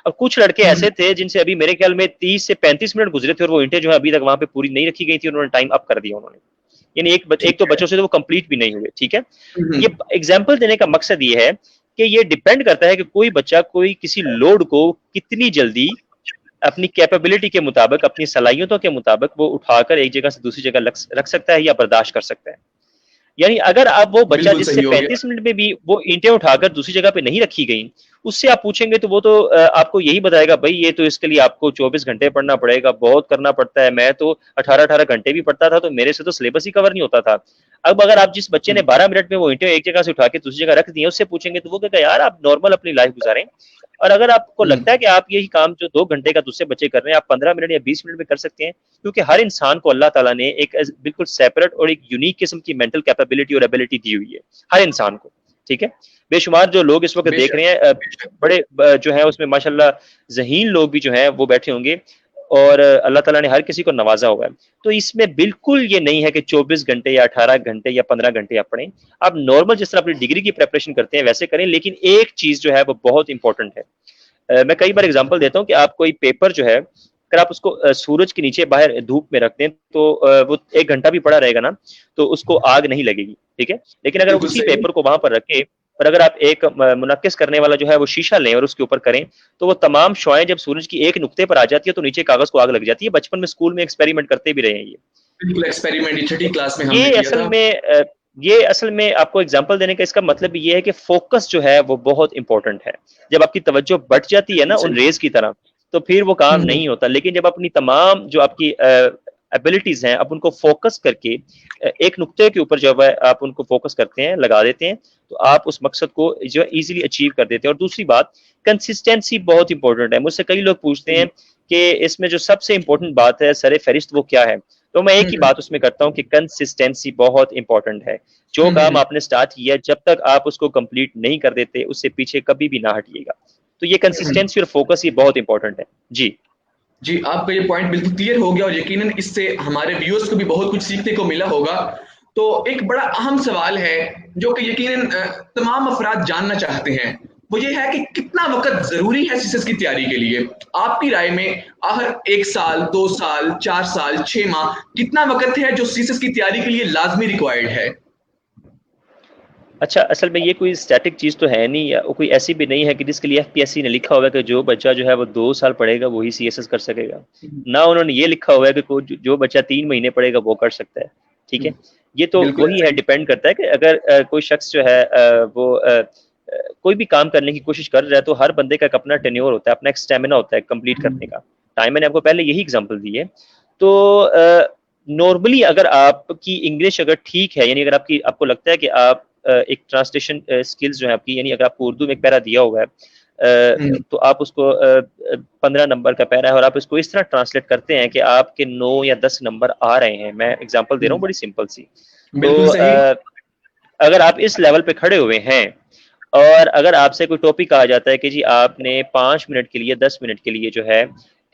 और कुछ लड़के ऐसे थे जिनसे अभी मेरे ख्याल में 30 से 35 मिनट गुजरे थे, और वो ईंटें जो है अभी तक वहाँ पे पूरी नहीं रखी गई थी, उन्होंने टाइम अप कर दिया उन्होंने। यानी एक ठीक तो है। बच्चों से तो वो कंप्लीट भी नहीं हुए, ठीक है? हुँ, ये हुँ। एग्जाम्पल देने का मकसद ये है कि ये डिपेंड करता है कि कोई बच्चा कोई किसी लोड को कितनी जल्दी अपनी कैपेबिलिटी के मुताबिक, अपनी सलाहियतों के मुताबिक वो उठाकर एक जगह से दूसरी जगह रख सकता है या बर्दाश्त कर सकता है। यानी अगर अब वो बच्चा बिल्कुल जिससे सही हो गया। 35 मिनट में भी वो ईंटें उठाकर दूसरी जगह पे नहीं रखी गई, उससे आप पूछेंगे तो वो तो आपको यही बताएगा, भाई ये तो इसके लिए आपको 24 घंटे पढ़ना पड़ेगा, बहुत करना पड़ता है, मैं तो 18-18 घंटे भी पढ़ता था, तो मेरे से तो सिलेबस ही कवर नहीं होता था। अब अगर आप जिस बच्चे हुँ, ने 12 मिनट में वो ईंटें एक जगह से उठा के दूसरी जगह रख दी हैं, उससे पूछेंगे तो वो कहेगा यार आप नॉर्मल अपनी लाइफ गुजारें। और अगर आपको हुँ। लगता है कि आप यही काम जो 2 घंटे का दूसरे बच्चे कर रहे हैं, आप 15 मिनट या 20 मिनट में कर सकते हैं, क्योंकि हर इंसान को अल्लाह ताला ने एक बिल्कुल सेपरेट और एक यूनिक किस्म की मेंटल कैपेबिलिटी और एबिलिटी दी हुई है, हर इंसान को, ठीक है? बेशुमार जो लोग इस वक़्त देख बेशक, रहे हैं, बेशक। बड़े जो है उसमें माशाल्लाह ज़हीन लोग भी जो हैं वो बैठे होंगे, और अल्लाह ताला ने हर किसी को नवाज़ा हुआ है। तो इसमें बिल्कुल ये नहीं है कि 24 घंटे या 18 घंटे या 15 घंटे आप पढ़ें। आप नॉर्मल जिस तरह अपनी डिग्री की प्रिपरेशन करते हैं वैसे करें, लेकिन एक चीज़ जो है वो बहुत इम्पोर्टेंट है। मैं कई बार एग्जांपल देता हूँ कि आप कोई पेपर जो है, अगर आप उसको सूरज के नीचे बाहर धूप में रख दें, तो वो 1 घंटा भी पड़ा रहेगा ना, तो उसको आग नहीं लगेगी, ठीक है? लेकिन अगर बिल्कुल उसी सही। पेपर को वहाँ पर रखें, और अगर आप एक मुनक्किस करने वाला जो है वो शीशा लें और उसके ऊपर करें, तो वो तमाम शुआएँ जब सूरज की एक नुक्ते पर आ जाती है, तो नीचे कागज़ को आग लग जाती है। बचपन में स्कूल में एक्सपेरिमेंट करते भी रहे हैं ये। बिल्कुल एक्सपेरिमेंट ये छठी तो क्लास में हमने ये किया असल था। में आपको एग्जांपल देने का इसका मतलब ये है कि फोकस जो है वो बहुत इंपॉर्टेंट है। जब आपकी तवज्जो बँट जाती है ना बिल्कुल उन सही। रेज़ की तरफ, तो फिर वो हुँ, काम हुँ। नहीं होता। लेकिन जब अपनी तमाम जो आपकी एबिलिटीज़ हैं, आप उनको फोकस करके एक नुक्ते के ऊपर जब आप उनको फोकस करते हैं, लगा देते हैं, तो आप उस मकसद को जो है ईज़िली अचीव कर देते हैं। और दूसरी बात, कंसिस्टेंसी बहुत इंपॉर्टेंट है। मुझसे कई लोग पूछते हुँ, हैं कि इसमें जो सबसे इम्पोर्टेंट बात है, सर-ए-फ़हरिस्त वो क्या है? तो मैं एक हुँ, ही हुँ। बात उसमें करता हूँ कि कंसिस्टेंसी बहुत इंपॉर्टेंट है। जो हुँ, काम हुँ। आपने स्टार्ट किया है, जब तक आप उसको कंप्लीट नहीं कर देते, उससे पीछे कभी भी ना हटिएगा। तो ये हुँ, हुँ। कंसिस्टेंसी और फोकस ये बहुत इंपॉर्टेंट है। जी। जी, आपका ये पॉइंट बिल्कुल क्लियर हो गया और यकीनन इससे हमारे व्यूअर्स को भी बहुत कुछ सीखने को मिला होगा। तो एक बड़ा अहम सवाल है जो कि यकीनन तमाम अफ़राद जानना चाहते हैं, वो ये है कि कितना वक़्त ज़रूरी है सीसीएस की तैयारी के लिए? आपकी राय में आखिर 1 साल, 2 साल, 4 साल, 6 माह कितना वक़्त है जो सीसीएस की तैयारी के लिए लाज़मी रिक्वायर्ड है? अच्छा, असल में ये कोई स्टैटिक चीज़ तो है नहीं, या कोई ऐसी भी नहीं है कि जिसके लिए एफपीएससी ने लिखा हुआ है कि जो बच्चा जो है वो 2 साल पढ़ेगा वही सीएसएस कर सकेगा। हुँ, ना उन्होंने ये लिखा हुआ है कि जो बच्चा 3 महीने पढ़ेगा वो कर सकता है, ठीक हुँ, है? ये तो बिल्कुल वही है, सही। डिपेंड करता है कि अगर कोई शख्स जो है कोई भी काम करने की कोशिश कर रहा है, तो हर बंदे का एक अपना टेन्योर होता है, अपना एक स्टैमिना होता है कंप्लीट हुँ, करने का। टाइम मैंने आपको पहले यही एग्ज़ाम्पल दी है। तो नॉर्मली अगर आपकी इंग्लिश अगर ठीक है, यानी अगर आपको लगता है कि आप एक ट्रांसलेशन स्किल्स जो है आपकी, यानी अगर आपको उर्दू में एक पैरा दिया हुआ है, हुँ, तो आप उसको 15 नंबर का पैरा है और आप इसको इस तरह ट्रांसलेट करते हैं कि आपके 9 या 10 नंबर आ रहे हैं। मैं एग्जांपल दे रहा हुँ, हूँ बड़ी सिंपल सी। तो बिल्कुल सही। अगर आप इस लेवल पे खड़े हुए हैं और अगर आपसे कोई टॉपिक कहा जाता है कि जी आपने 5 मिनट के लिए, 10 मिनट के लिए जो है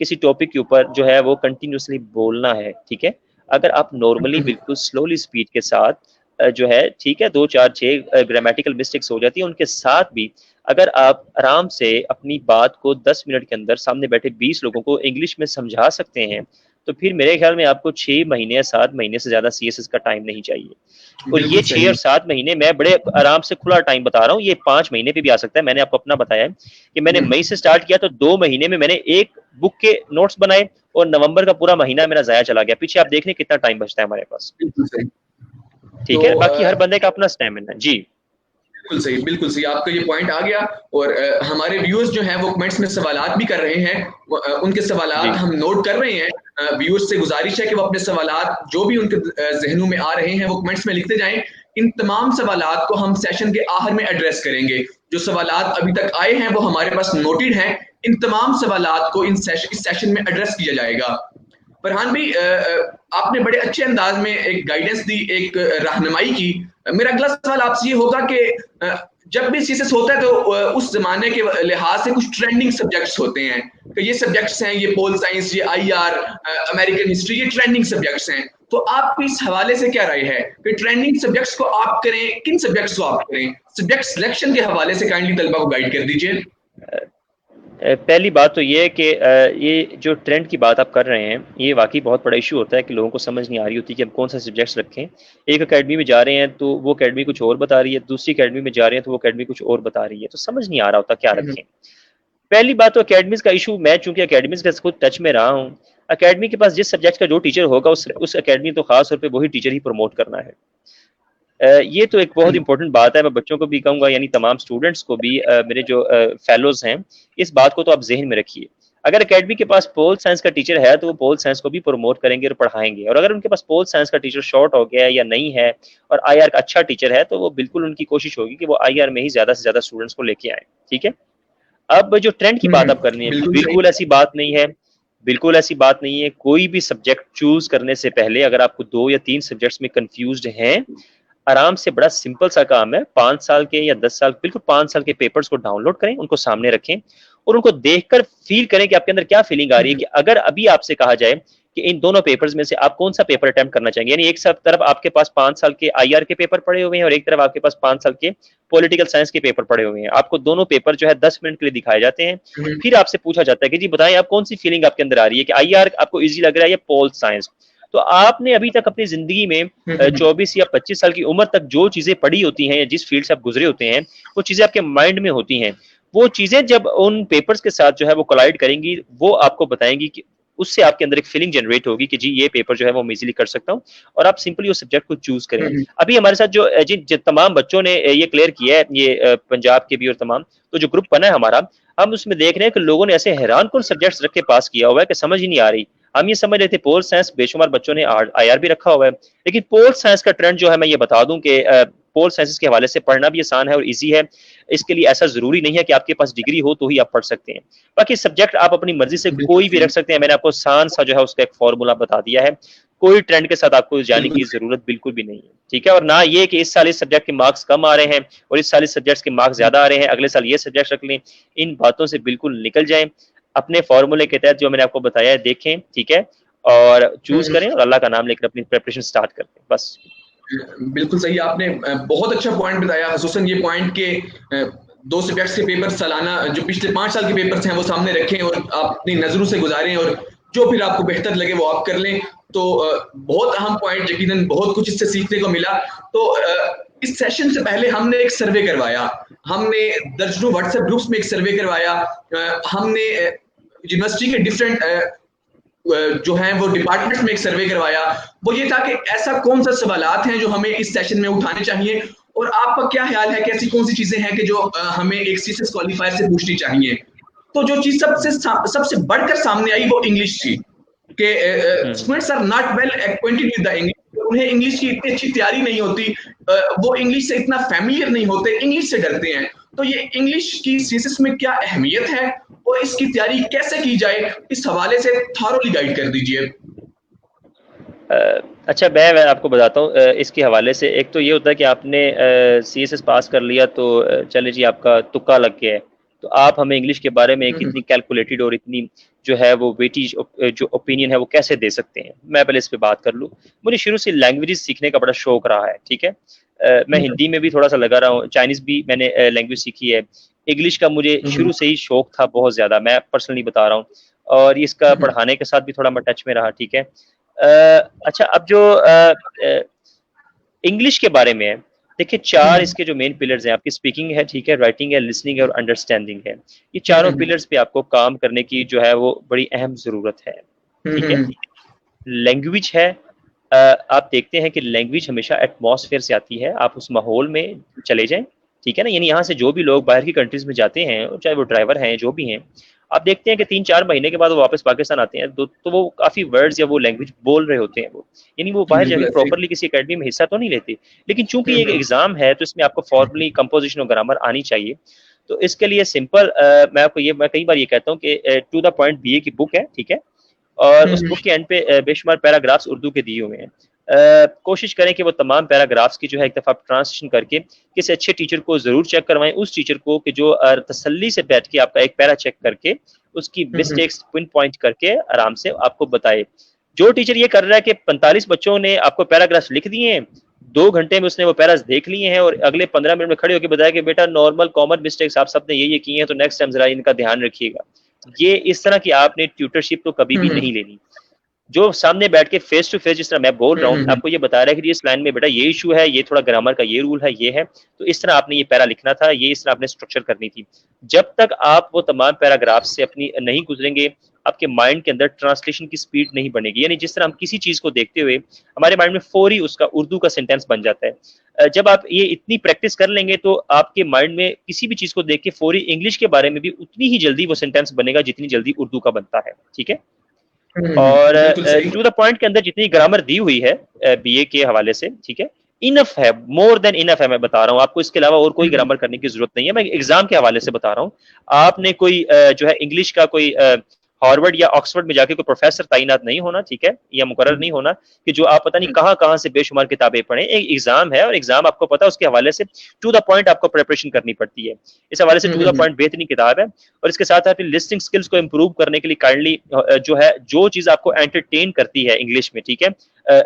किसी टॉपिक के ऊपर जो है वो कंटिन्यूअसली बोलना है, ठीक है? अगर आप नॉर्मली हुँ, बिल्कुल स्लोली स्पीड के साथ जो है, ठीक है, 2, 4, 6 ग्रामेटिकल मिस्टेक्स हो जाती हैं, उनके साथ भी अगर आप आराम से अपनी बात को 10 मिनट के अंदर सामने बैठे 20 लोगों को इंग्लिश में समझा सकते हैं, तो फिर मेरे ख्याल में आपको 6 महीने या 7 महीने से ज़्यादा सीएसएस का टाइम नहीं चाहिए। और ये बिल्कुल 6 और सही। 7 महीने मैं बड़े आराम से खुला टाइम बता रहा हूँ, ये 5 महीने पे भी आ सकता है। मैंने आपको अपना बताया है कि मैंने हुँ, मई से स्टार्ट किया, तो 2 महीने में मैंने 1 बुक के नोट्स बनाए और नवंबर का पूरा महीना मेरा ज़ाया चला गया। पीछे आप देख लें कितना टाइम बचता है हमारे पास, बिल्कुल सही। तो ठीक है? बाकी हर बंदे का अपना स्टैमिना है। जी, बिल्कुल सही, बिल्कुल सही। आपका ये पॉइंट आ गया और हमारे व्यूअर्स जो हैं वो कमेंट्स में सवालात भी कर रहे हैं। उनके सवालात जी, हम नोट कर रहे हैं। व्यूअर्स से गुज़ारिश है कि वो अपने सवालात जो भी उनके ज़हनों में आ रहे हैं वो कमेंट्स में लिखते जाएँ। इन तमाम सवालात को हम सेशन के आखिर में एड्रेस करेंगे। जो सवालात अभी तक आए हैं वो हमारे पास नोटेड हैं। इन तमाम सवालात को इस सेशन में एड्रेस किया जाएगा। फरहान भाई आपने बड़े अच्छे अंदाज में एक गाइडेंस दी, एक रहनुमाई की। मेरा अगला सवाल आपसे ये होगा कि जब भी सीएसएस होता है तो उस जमाने के लिहाज से कुछ ट्रेंडिंग सब्जेक्ट्स होते हैं कि ये सब्जेक्ट्स हैं, ये पोल साइंस, ये आईआर, अमेरिकन हिस्ट्री, ये ट्रेंडिंग सब्जेक्ट्स हैं। तो आपकी इस हवाले से क्या राय है कि ट्रेंडिंग सब्जेक्ट्स को आप करें, किन सब्जेक्ट्स को आप करें? सब्जेक्ट सिलेक्शन के हवाले से काइंडली तलबा को गाइड कर दीजिए। पहली बात तो ये है कि ये जो ट्रेंड की बात आप कर रहे हैं, ये वाक़ई बहुत बड़ा इश्यू होता है कि लोगों को समझ नहीं आ रही होती कि हम कौन-सा सब्जेक्ट्स रखें। एक अकेडमी में जा रहे हैं, तो वो अकेडमी कुछ और बता रही है, दूसरी अकेडमी में जा रहे हैं, तो वो अकेडमी कुछ और बता रही है, तो समझ नहीं आ रहा होता क्या हुँ, हुँ। रखें। पहली बात तो अकेडमीज़ का इश्यू, मैं चूँकि अकेडमीज़ के खुद टच में रहा हूँ, अकेडमी के पास जिस सब्जेक्ट का जो टीचर होगा, उस अकेडमी तो ख़ास तौर पे वही टीचर ही प्रमोट करना है। ये तो एक बहुत इंपॉर्टेंट बात है, मैं बच्चों को भी कहूँगा, यानी तमाम स्टूडेंट्स को भी, मेरे जो फेलोज़ हैं, इस बात को तो आप ज़हन में रखिए। अगर अकेडमी के पास पोल साइंस का टीचर है, तो वो पोल साइंस को भी प्रमोट करेंगे और पढ़ाएँगे, और अगर उनके पास पोल साइंस का टीचर शॉर्ट हो गया है या नहीं है और आईआर का अच्छा टीचर है, तो वो बिल्कुल उनकी कोशिश होगी कि वो आईआर में ही ज़्यादा से ज़्यादा स्टूडेंट्स को लेके आएँ, ठीक है? अब जो ट्रेंड की हुँ, बात हुँ। आप करनी है, बिल्कुल सही। बिल्कुल ऐसी बात नहीं है, बिल्कुल ऐसी बात नहीं है। कोई भी सब्जेक्ट चूज़ करने से पहले अगर आपको 2 या 3 सब्जेक्ट्स में कन्फ्यूज़्ड हैं, आराम से, बड़ा सिंपल सा काम है, 5 साल के या 10 साल, बिल्कुल 5 साल के पेपर्स को डाउनलोड करें, उनको सामने रखें और उनको देखकर फ़ील करें कि आपके अंदर क्या फ़ीलिंग आ हुँ, रही है, हुँ। कि अगर अभी आपसे कहा जाए कि इन दोनों पेपर्स में से आप कौन-सा पेपर अटेम्प्ट करना चाहेंगे? यानी एक तरफ आपके पास 5 साल के आईआर के पेपर पड़े हुए हैं और एक तरफ आपके पास 5 साल के पॉलिटिकल साइंस के पेपर पड़े हुए हैं। आपको दोनों पेपर जो है 10 मिनट के लिए दिखाए जाते हैं। हुँ, हुँ। फिर आपसे पूछा जाता है कि जी बताएँ, आप कौन-सी फ़ीलिंग आपके अंदर आ रही है, कि आईआर आपको ईज़ी लग रहा है या पोल साइंस? तो आपने अभी तक अपनी ज़िंदगी में हुँ, हुँ। 24 या 25 साल की उम्र तक जो चीज़ें पढ़ी होती हैं या जिस फ़ील्ड से आप गुज़रे होते हैं, वो चीज़ें आपके माइंड में होती हैं। वो चीज़ें जब उन पेपर्स के साथ जो है वो कोलाइड करेंगी, वो आपको बताएँगी कि उससे आपके अंदर एक फीलिंग जनरेट होगी कि जी ये पेपर जो है वो मैं ईज़िली कर सकता हूँ, और आप सिंपली उस सब्जेक्ट को चूज़ हुँ, करें। हुँ। अभी हमारे साथ जो जिन तमाम बच्चों ने ये क्लियर किया है, ये पंजाब के भी और तमाम, तो जो ग्रुप बना है हमारा, हम उसमें देख रहे हैं कि लोगों ने ऐसे हैरानकुन सब्जेक्ट्स रख के पास किया हुआ है कि समझ ही नहीं आ रही। हम ये समझ रहे थे पोल साइंस, बेशुमार बच्चों ने आईआर भी रखा हुआ है, लेकिन पोल साइंस का ट्रेंड जो है, मैं ये बता दूं कि पोल साइंस के हवाले से पढ़ना भी आसान है और इजी है। इसके लिए ऐसा जरूरी नहीं है कि आपके पास डिग्री हो तो ही आप पढ़ सकते हैं। बाकी सब्जेक्ट आप अपनी मर्जी से बिल्कुल कोई भी सही, रख सकते हैं। मैंने आपको आसान सा जो है उसका एक फॉर्मूला बता दिया है। कोई ट्रेंड के साथ आपको जाने बिल्कुल की सही। जरूरत बिल्कुल भी नहीं है, ठीक है? और ना ये कि इस साल इस सब्जेक्ट के मार्क्स कम आ रहे हैं और इस साल इस सब्जेक्ट के मार्क्स हुँ, ज्यादा आ रहे हैं, अगले साल ये सब्जेक्ट रख लें। इन बातों से बिल्कुल निकल जाएं। अपने फॉर्मूले के तहत जो मैंने आपको बताया है देखें, ठीक है, और चूज हम्म, करें और अल्लाह का नाम लेकर अपनी प्रिपरेशन स्टार्ट करते हैं बस। बिल्कुल सही आपने बहुत अच्छा पॉइंट बताया, खसूसन ये पॉइंट के दो सब्जेक्ट्स के पेपर सालाना जो पिछले 5 साल के पेपर्स हैं वो सामने रखें और आप अपनी नजरों से गुजारें और जो फिर आपको बेहतर लगे वो आप कर लें। तो बहुत अहम पॉइंट, यकीनन बहुत कुछ इससे सीखने को मिला। तो इस सेशन से पहले हमने एक सर्वे करवाया, हमने दर्जनों व्हाट्सएप ग्रुप्स में एक सर्वे करवाया, हमने यूनिवर्सिटी के डिफरेंट जो है वो डिपार्टमेंट्स में एक सर्वे करवाया। वो ये था कि ऐसा कौन सा सवालात हैं जो हमें इस सेशन में उठाने चाहिए और आपका क्या ख्याल है कि ऐसी कौन सी चीजें हैं कि जो हमें एक सीसीएस क्वालिफायर से पूछनी चाहिए। तो जो चीज सबसे बढ़कर सामने आई वो इंग्लिश थी कि students are not well acquainted with the English, उन्हें इंग्लिश की इतनी अच्छी तैयारी नहीं होती, वो इंग्लिश से इतना फैमिलियर नहीं होते, इंग्लिश से डरते हैं। तो ये इंग्लिश की सीसीएस में क्या अहमियत है और इसकी तैयारी कैसे की जाए, इस हवाले से थॉरोली गाइड कर दीजिए। अच्छा, मैं आपको बताता हूँ इसके हवाले से। एक तो ये होता है कि आपने CSS पास कर लिया तो चले जी आपका तुक्का लग गया है, तो आप हमें इंग्लिश के बारे में एक इतनी कैलकुलेटेड और इतनी जो है वो वेटेज जो ओपिनियन है वो कैसे दे सकते हैं। मैं पहले इस पे बात कर लूँ। मुझे शुरू से लैंग्वेजेस सीखने का बड़ा शौक रहा है, ठीक है। मैं हिंदी में भी थोड़ा सा लगा रहा हूँ, चाइनीज भी मैंने लैंग्वेज सीखी है, इंग्लिश का मुझे शुरू से ही शौक था बहुत ज्यादा, मैं पर्सनली बता रहा हूँ, और इसका पढ़ाने के साथ भी थोड़ा मैं टच में रहा, ठीक है। अच्छा, अब जो इंग्लिश के बारे में है, देखिए 4 इसके जो मेन पिलर्स हैं, आपकी स्पीकिंग है, ठीक है, राइटिंग है, लिसनिंग है और अंडरस्टैंडिंग है। ये चारों पिलर्स पे आपको काम करने की जो है वो बड़ी अहम जरूरत है, ठीक है। लैंग्वेज है, आप देखते हैं कि लैंग्वेज हमेशा एटमॉस्फेयर से आती है, आप उस माहौल में चले जाएं, ठीक है ना। यानी यहाँ से जो भी लोग बाहर की कंट्रीज में जाते हैं, चाहे वो ड्राइवर हैं जो भी हैं, आप देखते हैं कि 3-4 महीने के बाद वो वापस पाकिस्तान आते हैं तो वो काफी वर्ड्स या वो लैंग्वेज बोल रहे होते हैं वो, यानी वो बाहर जाके बिल्कुल ऐसे प्रॉपरली किसी एकेडमी में हिस्सा तो नहीं लेते, लेकिन चूंकि ये एक ही। एग्जाम है तो इसमें आपको फॉर्मली कंपोजिशन और ग्रामर आनी चाहिए। तो इसके लिए सिंपल मैं कई बार ये कहता हूँ कि टू द पॉइंट BA की बुक है, ठीक है, और उस बुक के एंड पे बेशुमार पैराग्राफ्स उर्दू के दिए हुए हैं। कोशिश करें कि वो तमाम पैराग्राफ्स की जो है एक दफ़ा ट्रांसलेशन करके किसी अच्छे टीचर को ज़रूर चेक करवाएं, उस टीचर को कि जो तसल्ली से बैठ के आपका एक पैरा चेक करके उसकी मिस्टेक्स पिन पॉइंट करके आराम से आपको बताए। जो टीचर ये कर रहा है कि 45 बच्चों ने आपको पैराग्राफ्स लिख दिए हैं, 2 घंटे में उसने वो पैरास देख लिए हैं और अगले 15 मिनट में खड़े होकर बताया कि बेटा नॉर्मल कॉमन मिस्टेक्स आप सबने ये किए हैं, तो नेक्स्ट टाइम जरा इनका ध्यान रखिएगा। ये इस तरह की आपने ट्यूटरशिप तो कभी भी नहीं लेनी। जो सामने बैठ के फेस टू फेस जिस तरह मैं बोल रहा हूँ आपको ये बता रहा है कि इस लाइन में बेटा ये इशू है, ये थोड़ा ग्रामर का ये रूल है, ये है, तो इस तरह आपने ये पैरा लिखना था, ये इस तरह आपने स्ट्रक्चर करनी थी। जब तक आप वो तमाम पैराग्राफ से अपनी नहीं गुजरेंगे, आपके माइंड के अंदर ट्रांसलेशन की स्पीड नहीं बनेगी। यानी जिस तरह हम किसी चीज को देखते हुए हमारे माइंड में फौरी उसका उर्दू का सेंटेंस बन जाता है, जब आप ये इतनी प्रैक्टिस कर लेंगे तो आपके माइंड में किसी भी चीज को देख के फौरी इंग्लिश के बारे में भी उतनी ही जल्दी वो सेंटेंस बनेगा जितनी जल्दी उर्दू का बनता है, ठीक है। और बिल्कुल सही। टू द पॉइंट के अंदर जितनी ग्रामर दी हुई है BA के हवाले से, ठीक है, इनफ है, मोर देन इनफ है। मैं बता रहा हूँ आपको, इसके अलावा और कोई ग्रामर करने की जरूरत नहीं है। मैं एग्जाम के हवाले से बता रहा हूँ, आपने कोई जो है इंग्लिश का कोई हार्वर्ड या ऑक्सफोर्ड में जाके कोई प्रोफेसर तैनात नहीं होना, ठीक है, या मुकर्रर नहीं होना कि जो आप पता नहीं कहाँ कहाँ से बेशुमार किताबें पढ़ें। एक एग्जाम है और एग्जाम आपको पता है, उसके हवाले से टू द पॉइंट आपको प्रिपरेशन करनी पड़ती है। इस हवाले से टू द पॉइंट बेहतरीन किताब है। और इसके साथ अपनी लिस्टिंग स्किल्स को इम्प्रूव करने के लिए काइंडली जो है जो चीज आपको एंटरटेन करती है इंग्लिश में, ठीक है,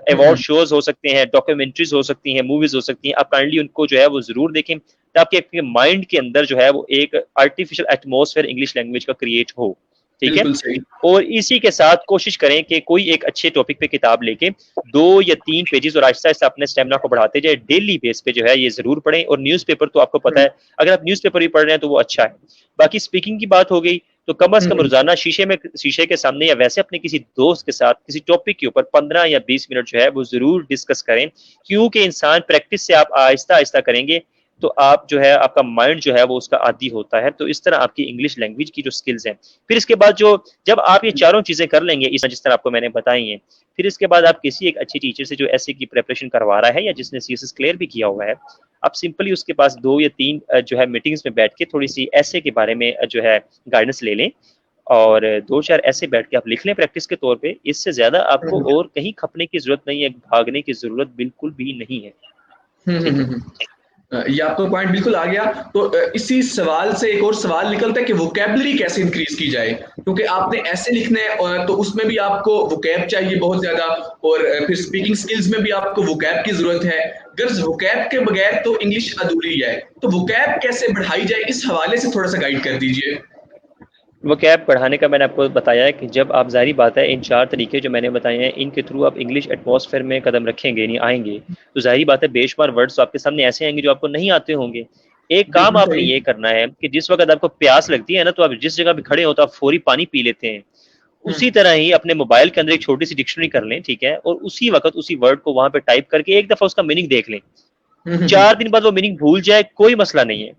अवार्ड शोज हो सकते हैं, डॉक्यूमेंट्रीज हो सकती हैं, मूवीज हो सकती हैं, आप काइंडली उनको जो है वो जरूर देखें ताकि आपके माइंड के अंदर जो है वो एक आर्टिफिशियल एटमॉस्फेयर इंग्लिश लैंग्वेज का क्रिएट हो, ठीक है। बिल्कुल सही। और इसी के साथ कोशिश करें कि कोई एक अच्छे टॉपिक पे किताब लेके 2 या 3 पेजेस और आहिस्ता आहिस्ता अपने स्टेमिना को बढ़ाते जाए, डेली बेस पे जो है ये जरूर पढ़ें। और न्यूज़पेपर तो आपको पता है, अगर आप न्यूज़पेपर भी पढ़ रहे हैं तो वो अच्छा है। बाकी स्पीकिंग की बात हो गई तो कम अज कम रोजाना शीशे के सामने या वैसे अपने किसी दोस्त के साथ किसी टॉपिक के ऊपर 15 या 20 मिनट जो है वो जरूर डिस्कस करें, क्योंकि इंसान प्रैक्टिस से आप आहिस्ता आहिस्ता करेंगे तो आप जो है आपका माइंड जो है वो उसका आदी होता है। तो इस तरह आपकी इंग्लिश लैंग्वेज की जो स्किल्स हैं, फिर इसके बाद जो जब आप ये चारों चीजें कर लेंगे इस जिस तरह आपको मैंने बताई हैं, फिर इसके बाद आप किसी एक अच्छी टीचर से जो ऐसे की प्रिपरेशन करवा रहा है या जिसने CSS क्लियर भी किया हुआ है, आप सिंपली उसके पास 2 या 3 जो है मीटिंग्स में बैठ के थोड़ी सी ऐसे के बारे में जो है गाइडेंस ले लें और 2-4 ऐसे बैठ के आप लिख लें प्रैक्टिस के तौर पे। इससे ज्यादा आपको और कहीं खपने की जरूरत नहीं है, भागने की जरूरत बिल्कुल भी नहीं है, ठीक है। ये आपका पॉइंट बिल्कुल आ गया। तो इसी सवाल से एक और सवाल निकलता है कि वोकैबुलरी कैसे इंक्रीज की जाए, क्योंकि आपने ऐसे लिखना है तो उसमें भी आपको वोकैब चाहिए बहुत ज्यादा, और फिर स्पीकिंग स्किल्स में भी आपको वोकैब की जरूरत है। गर्ज वोकैब के बगैर तो इंग्लिश अधूरी है, तो वोकैब कैसे बढ़ाई जाए, इस हवाले से थोड़ा सा गाइड कर दीजिए। वो कैब बढ़ाने का मैंने आपको बताया है कि जब आप, ज़ाहिर बात है, इन 4 तरीके जो मैंने बताए हैं इनके थ्रू आप इंग्लिश एटमॉस्फेयर में कदम रखेंगे, नहीं आएंगे, तो ज़ाहिर बात है बेशुमार वर्ड्स तो आपके सामने ऐसे आएंगे जो आपको नहीं आते होंगे। एक काम बिल्कुल आपने सही। ये करना है कि जिस वक्त आपको प्यास लगती है ना, तो आप जिस जगह पे खड़े हो तो आप फौरी पानी पी लेते हैं। हम्म उसी तरह ही अपने मोबाइल के अंदर एक छोटी सी डिक्शनरी कर लें, ठीक है, और उसी वक्त उसी वर्ड को वहां पे टाइप करके एक दफा उसका मीनिंग देख लें। हम्म हम्म 4 दिन बाद वो मीनिंग भूल जाए, कोई मसला नहीं है।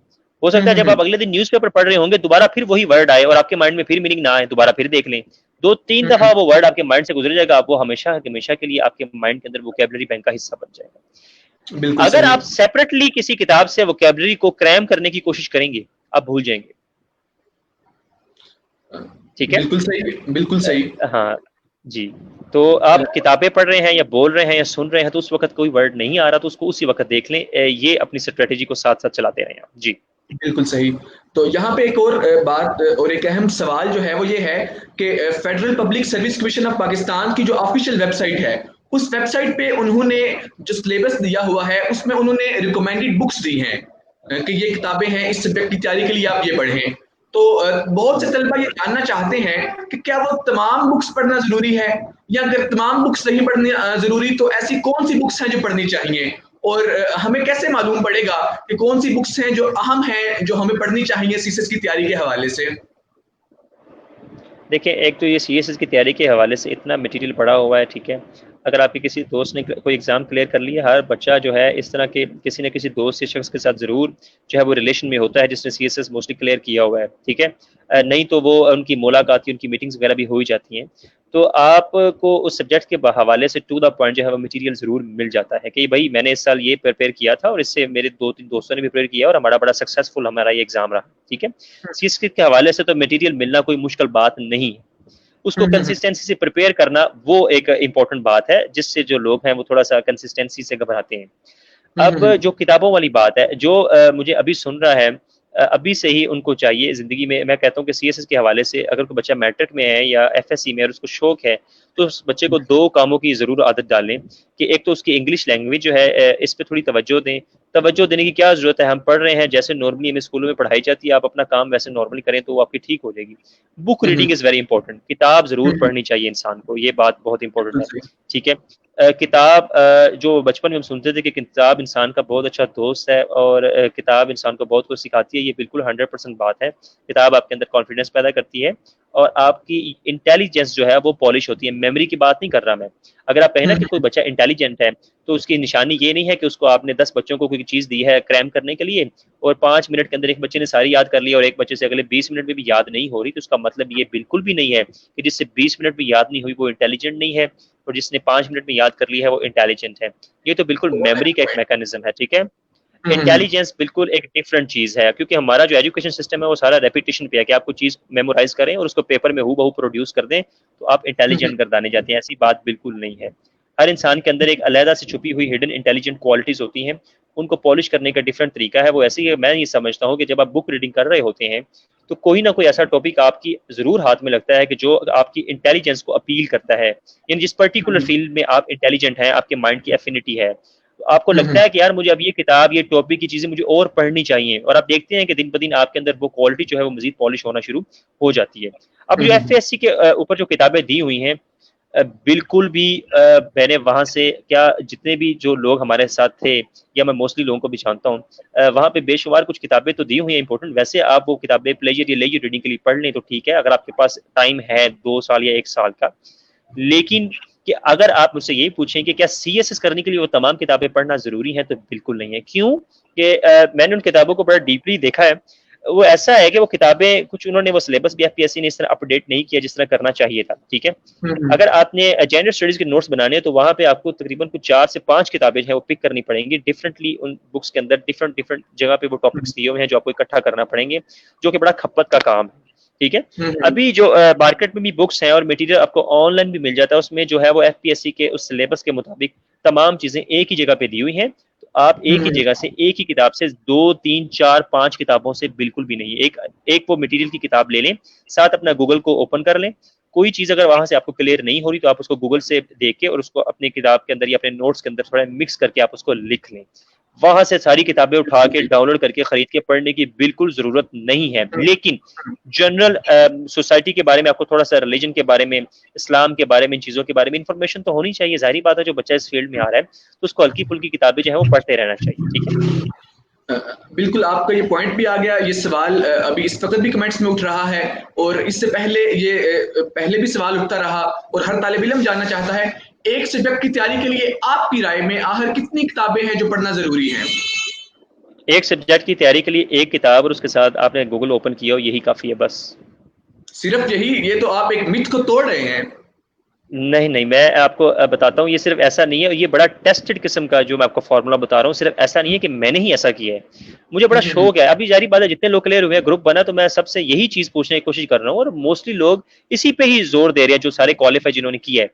हो सकता है जब हम्म आप अगले दिन न्यूज़पेपर पढ़ रहे होंगे दोबारा फिर वही वर्ड आए और आपके माइंड में फिर मीनिंग ना आए, दोबारा फिर देख लें। 2-3 हम्म दफा वो वर्ड आपके माइंड से गुजर जाएगा, आप वो हमेशा हमेशा के लिए आपके माइंड के अंदर वोकैबुलरी बैंक का हिस्सा बन जाएगा। बिल्कुल अगर सही। आप सेपरेटली किसी किताब से वोकैबुलरी को क्रैम करने की कोशिश करेंगे, आप भूल जाएंगे। ठीक है। बिल्कुल सही, बिल्कुल सही। हाँ जी। तो आप किताबें पढ़ रहे हैं या बोल रहे हैं या सुन रहे हैं तो उस वक्त कोई वर्ड नहीं आ रहा तो उसको उसी वक्त देख लें। ये अपनी स्ट्रेटेजी को साथ साथ चलाते रहें आप जी। बिल्कुल सही। तो यहाँ पे एक और बात और एक अहम सवाल जो है वो ये है कि federal public service commission of Pakistan की जो ऑफिशियल वेबसाइट है, उस वेबसाइट पे उन्होंने जो सिलेबस दिया हुआ है उसमें उन्होंने रिकमेंडेड बुक्स दी हैं कि ये किताबें हैं, इस सब्जेक्ट की तैयारी के लिए आप ये पढ़ें। तो बहुत से तलबा ये जानना चाहते हैं कि क्या वो तमाम बुक्स पढ़ना ज़रूरी है, या अगर तमाम बुक्स नहीं पढ़नी ज़रूरी तो ऐसी कौन सी बुक्स हैं जो पढ़नी चाहिए, और हमें कैसे मालूम पड़ेगा कि कौन सी बुक्स हैं जो अहम हैं जो हमें पढ़नी चाहिए सीएसएस की तैयारी के हवाले से। देखिए, एक तो ये सीएसएस की तैयारी के हवाले से इतना मटेरियल पड़ा हुआ है, ठीक है। अगर आपके किसी दोस्त ने कोई एग्जाम क्लियर कर लिया, हर बच्चा जो है इस तरह के किसी न किसी दोस्त या शख्स के साथ जरूर जो है वो रिलेशन में होता है जिसने सीएसएस मोस्टली क्लियर किया हुआ है, ठीक है। नहीं तो वो उनकी मुलाकात, उनकी मीटिंग्स वगैरह भी हो ही जाती हैं। तो आपको उस सब्जेक्ट के हवाले से टू द पॉइंट जो है वो मटेरियल जरूर मिल जाता है कि भाई मैंने इस साल ये प्रिपेयर किया था और इससे मेरे 2-3 दोस्तों ने भी प्रिपेयर किया और हमारा बड़ा सक्सेसफुल हमारा ये एग्जाम रहा, ठीक है। सीएसएस के हवाले से तो मटेरियल मिलना कोई मुश्किल बात नहीं है। उसको कंसिस्टेंसी से प्रिपेयर करना वो एक इम्पोर्टेंट बात है जिससे जो लोग हैं वो थोड़ा सा कंसिस्टेंसी से घबराते हैं। अब जो किताबों वाली बात है, जो मुझे अभी सुन रहा है, अभी से ही उनको चाहिए ज़िंदगी में। मैं कहता हूँ कि सीएसएस के हवाले से अगर कोई बच्चा मैट्रिक में है या एफएससी में और उसको शौक है, तो उस बच्चे को 2 कामों की ज़रूर आदत डालें कि एक तो उसकी इंग्लिश लैंग्वेज जो है इस पे थोड़ी तवज्जो दें। तवज्जो देने की क्या ज़रूरत है, हम पढ़ रहे हैं जैसे नॉर्मली हमें स्कूलों में पढ़ाई जाती है, आप अपना काम वैसे नॉर्मली करें तो वो आपकी ठीक हो जाएगी। Book reading is very important, किताब ज़रूर पढ़नी चाहिए इंसान को, ये बात बहुत इंपॉर्टेंट बिल्कुल है, सही। ठीक है। किताब जो बचपन में हम सुनते थे कि किताब इंसान का बहुत अच्छा दोस्त है और किताब इंसान को बहुत कुछ सिखाती है, ये बिल्कुल 100% बात है। किताब आपके अंदर कॉन्फिडेंस पैदा करती है और आपकी इंटेलिजेंस जो है वो पॉलिश होती है। मेमोरी की बात नहीं कर रहा मैं। अगर आप कहें ना कि कोई बच्चा इंटेलिजेंट है तो उसकी निशानी ये नहीं है कि उसको आपने 10 बच्चों को कोई चीज़ दी है क्रैम करने के लिए और 5 मिनट के अंदर एक बच्चे ने सारी याद कर ली और एक बच्चे से अगले 20 मिनट में भी याद नहीं हो रही, तो उसका मतलब ये बिल्कुल भी नहीं है कि जिससे 20 मिनट में याद नहीं हुई वो इंटेलिजेंट नहीं है और जिसने 5 मिनट में याद कर ली है वो इंटेलिजेंट है। ये तो बिल्कुल मेमोरी का एक मैकेनिज्म है, ठीक है। इंटेलिजेंस बिल्कुल एक डिफरेंट चीज़ है क्योंकि हमारा जो एजुकेशन सिस्टम है वो सारा रेपिटेशन पे है कि आप कोई चीज़ मेमोराइज करें और उसको पेपर में हूबहू प्रोड्यूस कर दें तो आप इंटेलिजेंट गर्दाने जाते हैं। ऐसी बात बिल्कुल नहीं है। हर इंसान के अंदर एक अलहदा से छुपी हुई हिडन इंटेलिजेंट क्वालिटीज़ होती हैं, उनको पॉलिश करने का डिफरेंट तरीका है। वो ऐसे ही है, मैं ये समझता हूँ कि जब आप बुक रीडिंग कर रहे होते हैं तो कोई ना कोई ऐसा टॉपिक आपकी ज़रूर हाथ में लगता है कि जो आपकी इंटेलिजेंस को अपील करता है। यानी जिस पर्टिकुलर फील्ड में आप इंटेलिजेंट हैं, आपके माइंड की एफिनिटी है, तो आपको लगता है कि यार मुझे अब ये किताब, ये टॉपिक की चीज़ें मुझे और पढ़नी चाहिए और आप देखते हैं कि दिन ब दिन आपके अंदर वो क्वालिटी जो है वो मज़ीद पॉलिश होना शुरू हो जाती है। अब जो एफएससी के ऊपर जो किताबें दी हुई हैं, बिल्कुल भी मैंने वहाँ से क्या जितने भी जो लोग हमारे साथ थे या मैं मोस्टली लोगों को भी जानता हूँ, वहाँ पे बेशुमार कुछ किताबें तो दी हुई हैं इंपॉर्टेंट। वैसे आप वो किताबें प्लेजर या लेजर रीडिंग के लिए पढ़ लें तो ठीक है, अगर आपके पास टाइम है 2 साल या 1 साल का। लेकिन कि अगर आप मुझसे यही पूछें कि क्या सीएसएस करने के लिए वो तमाम किताबें पढ़ना ज़रूरी है, तो बिल्कुल नहीं है। क्यों? कि मैंने उन किताबों को बड़ा डीपली देखा है। वो ऐसा है कि वो किताबें कुछ उन्होंने वो सिलेबस भी एफपीएससी ने इस तरह अपडेट नहीं किया जिस तरह करना चाहिए था, ठीक है। अगर आपने जेंडर स्टडीज के नोट्स बनाने हैं तो वहाँ पे आपको तकरीबन कुछ 4 से 5 किताबें जो है वो पिक करनी पड़ेंगी डिफरेंटली। उन बुक्स के अंदर डिफरेंट डिफरेंट जगह पे वो टॉपिक्स दिए हुए हैं जो आपको इकट्ठा करना पड़ेंगे, जो कि बड़ा खप्पत का काम है, ठीक है। अभी जो मार्केट में भी बुक्स हैं और मटेरियल आपको ऑनलाइन भी मिल जाता है, उसमें जो है वो एफपीएससी के उस सिलेबस के मुताबिक तमाम चीज़ें एक ही जगह पे दी हुई हैं। तो आप एक ही जगह से एक ही किताब से 2, 3, 4, 5 किताबों से बिल्कुल भी नहीं। एक वो मटेरियल की किताब ले लें, साथ अपना गूगल को ओपन कर लें, कोई चीज अगर वहां से आपको क्लियर नहीं हो रही तो आप उसको गूगल से देख के और उसको अपनी किताब के अंदर या अपने नोट्स के अंदर थोड़ा मिक्स करके आप उसको लिख लें। वहां से सारी किताबें उठा के डाउनलोड करके खरीद के पढ़ने की बिल्कुल जरूरत नहीं है। लेकिन जनरल सोसाइटी के बारे में, आपको थोड़ा सा रिलीजन के बारे में, इस्लाम के बारे में, इन चीजों के बारे में इंफॉर्मेशन तो होनी चाहिए। जाहिर बात है जो बच्चा इस फील्ड में आ रहा है तो उसको हल्की फुल्की किताबें जो है वो पढ़ते रहना चाहिए। ठीक है, बिल्कुल आपका ये पॉइंट भी आ गया। ये सवाल अभी इस वक्त भी कमेंट्स में उठ रहा है और इससे पहले पहले भी सवाल उठता रहा और हर तालिब इल्म जानना चाहता है, एक सब्जेक्ट की तैयारी के लिए आपकी राय में आखिर कितनी किताबें हैं जो पढ़ना जरूरी है? एक सब्जेक्ट की तैयारी के लिए एक किताब और उसके साथ आपने गूगल ओपन किया हो, यही काफी है बस। सिर्फ यही? ये तो आप एक मिथ को तोड़ रहे हैं। नहीं नहीं, मैं आपको बताता हूँ, ये सिर्फ ऐसा नहीं है, ये बड़ा टेस्टेड किस्म का जो मैं आपको फॉर्मूला बता रहा हूँ। सिर्फ ऐसा नहीं है कि मैंने ही ऐसा किया है, मुझे बड़ा शौक है। अभी जारी बात है जितने लोग क्लियर हुए हैं, ग्रुप बना, तो मैं सबसे यही चीज पूछने की कोशिश कर रहा हूँ और मोस्टली लोग इसी पे ही जोर दे रहे हैं जो सारे क्वालिफाई जिन्होंने किया है,